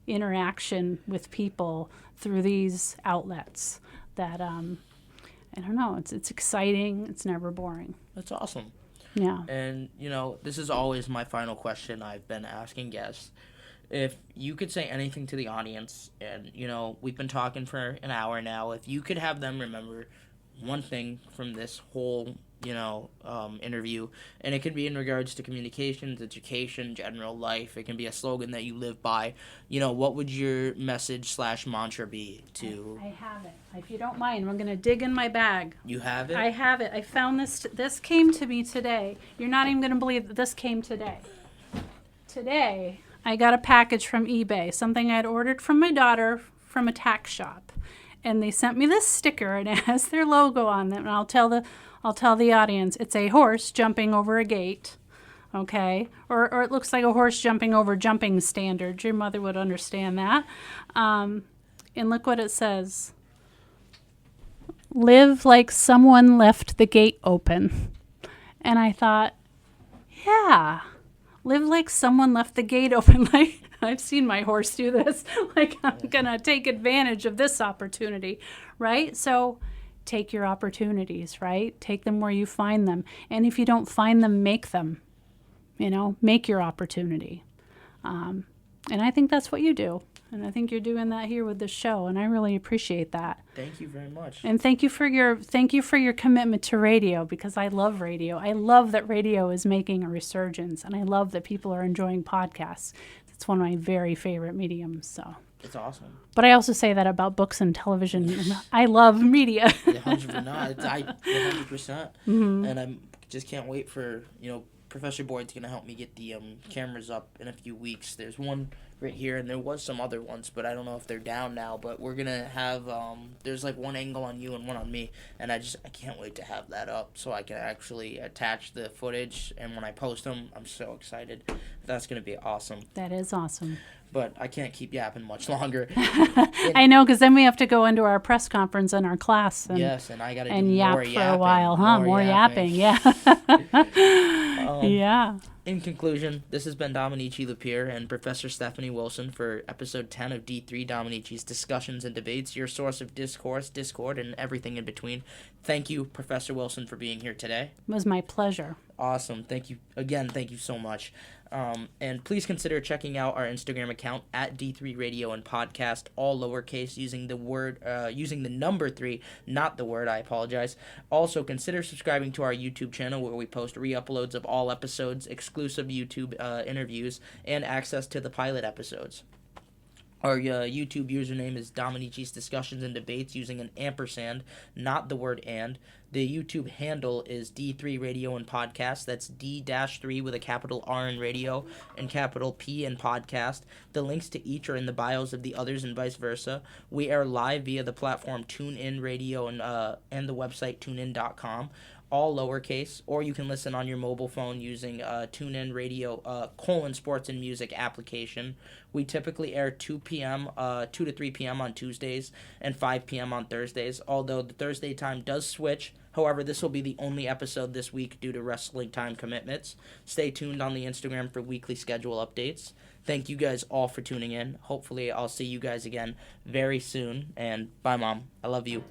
interaction with people through these outlets that I don't know. It's exciting. It's never boring. That's awesome. Yeah. And this is always my final question I've been asking guests. If you could say anything to the audience, and we've been talking for an hour now, if you could have them remember one thing from this whole, interview, and it can be in regards to communications, education, general life. It can be a slogan that you live by. What would your message / mantra be to? I have it. If you don't mind, I'm going to dig in my bag. You have it? I have it. I found this. This came to me today. You're not even going to believe that this came today. Today, I got a package from eBay, something I had ordered from my daughter from a tack shop. And they sent me this sticker, and it has their logo on it. And I'll tell the audience, it's a horse jumping over a gate, okay? Or it looks like a horse jumping over jumping standards. Your mother would understand that. And look what it says. Live like someone left the gate open. And I thought, yeah, live like someone left the gate open. Like, I've seen my horse do this. Like, I'm going to take advantage of this opportunity, right? So take your opportunities, right? Take them where you find them. And if you don't find them, make them. Make your opportunity. And I think that's what you do. And I think you're doing that here with this show, and I really appreciate that. Thank you very much. And thank you for your commitment to radio, because I love radio. I love that radio is making a resurgence, and I love that people are enjoying podcasts. It's one of my very favorite mediums. So it's awesome. But I also say that about books and television. I love media. 100%. And I just can't wait for, Professor Boyd's going to help me get the cameras up in a few weeks. There's one right here, and there was some other ones, but I don't know if they're down now. But we're going to have, there's like one angle on you and one on me, and I can't wait to have that up so I can actually attach the footage. And when I post them, I'm so excited. That's going to be awesome. That is awesome. But I can't keep yapping much longer. I know, because then we have to go into our press conference in our class. And, yes, and I got to do yap more for yapping, a while, huh? More yapping, yeah. Yeah. In conclusion, this has been Dominici Lapierre and Professor Stephanie Wilson for episode 10 of D3 Dominici's Discussions and Debates, your source of discourse, discord, and everything in between. Thank you, Professor Wilson, for being here today. It was my pleasure. Awesome. Thank you. Again, thank you so much. And please consider checking out our Instagram account at D3 Radio and Podcast, all lowercase, using the number 3, not the word. I apologize. Also, consider subscribing to our YouTube channel, where we post re-uploads of all episodes, exclusive YouTube interviews, and access to the pilot episodes. Our YouTube username is Dominici's Discussions and Debates, using an ampersand, not the word and. The YouTube handle is D3 Radio and Podcast. That's D-3 with a capital R in radio and capital P in podcast. The links to each are in the bios of the others and vice versa. We air live via the platform TuneIn Radio and the website tunein.com. All lowercase, or you can listen on your mobile phone using TuneIn Radio Sports and Music application. We typically air 2 to 3 p.m. on Tuesdays and 5 p.m. on Thursdays, although the Thursday time does switch. However, this will be the only episode this week due to wrestling time commitments. Stay tuned on the Instagram for weekly schedule updates. Thank you guys all for tuning in. Hopefully, I'll see you guys again very soon. And bye, Mom. I love you.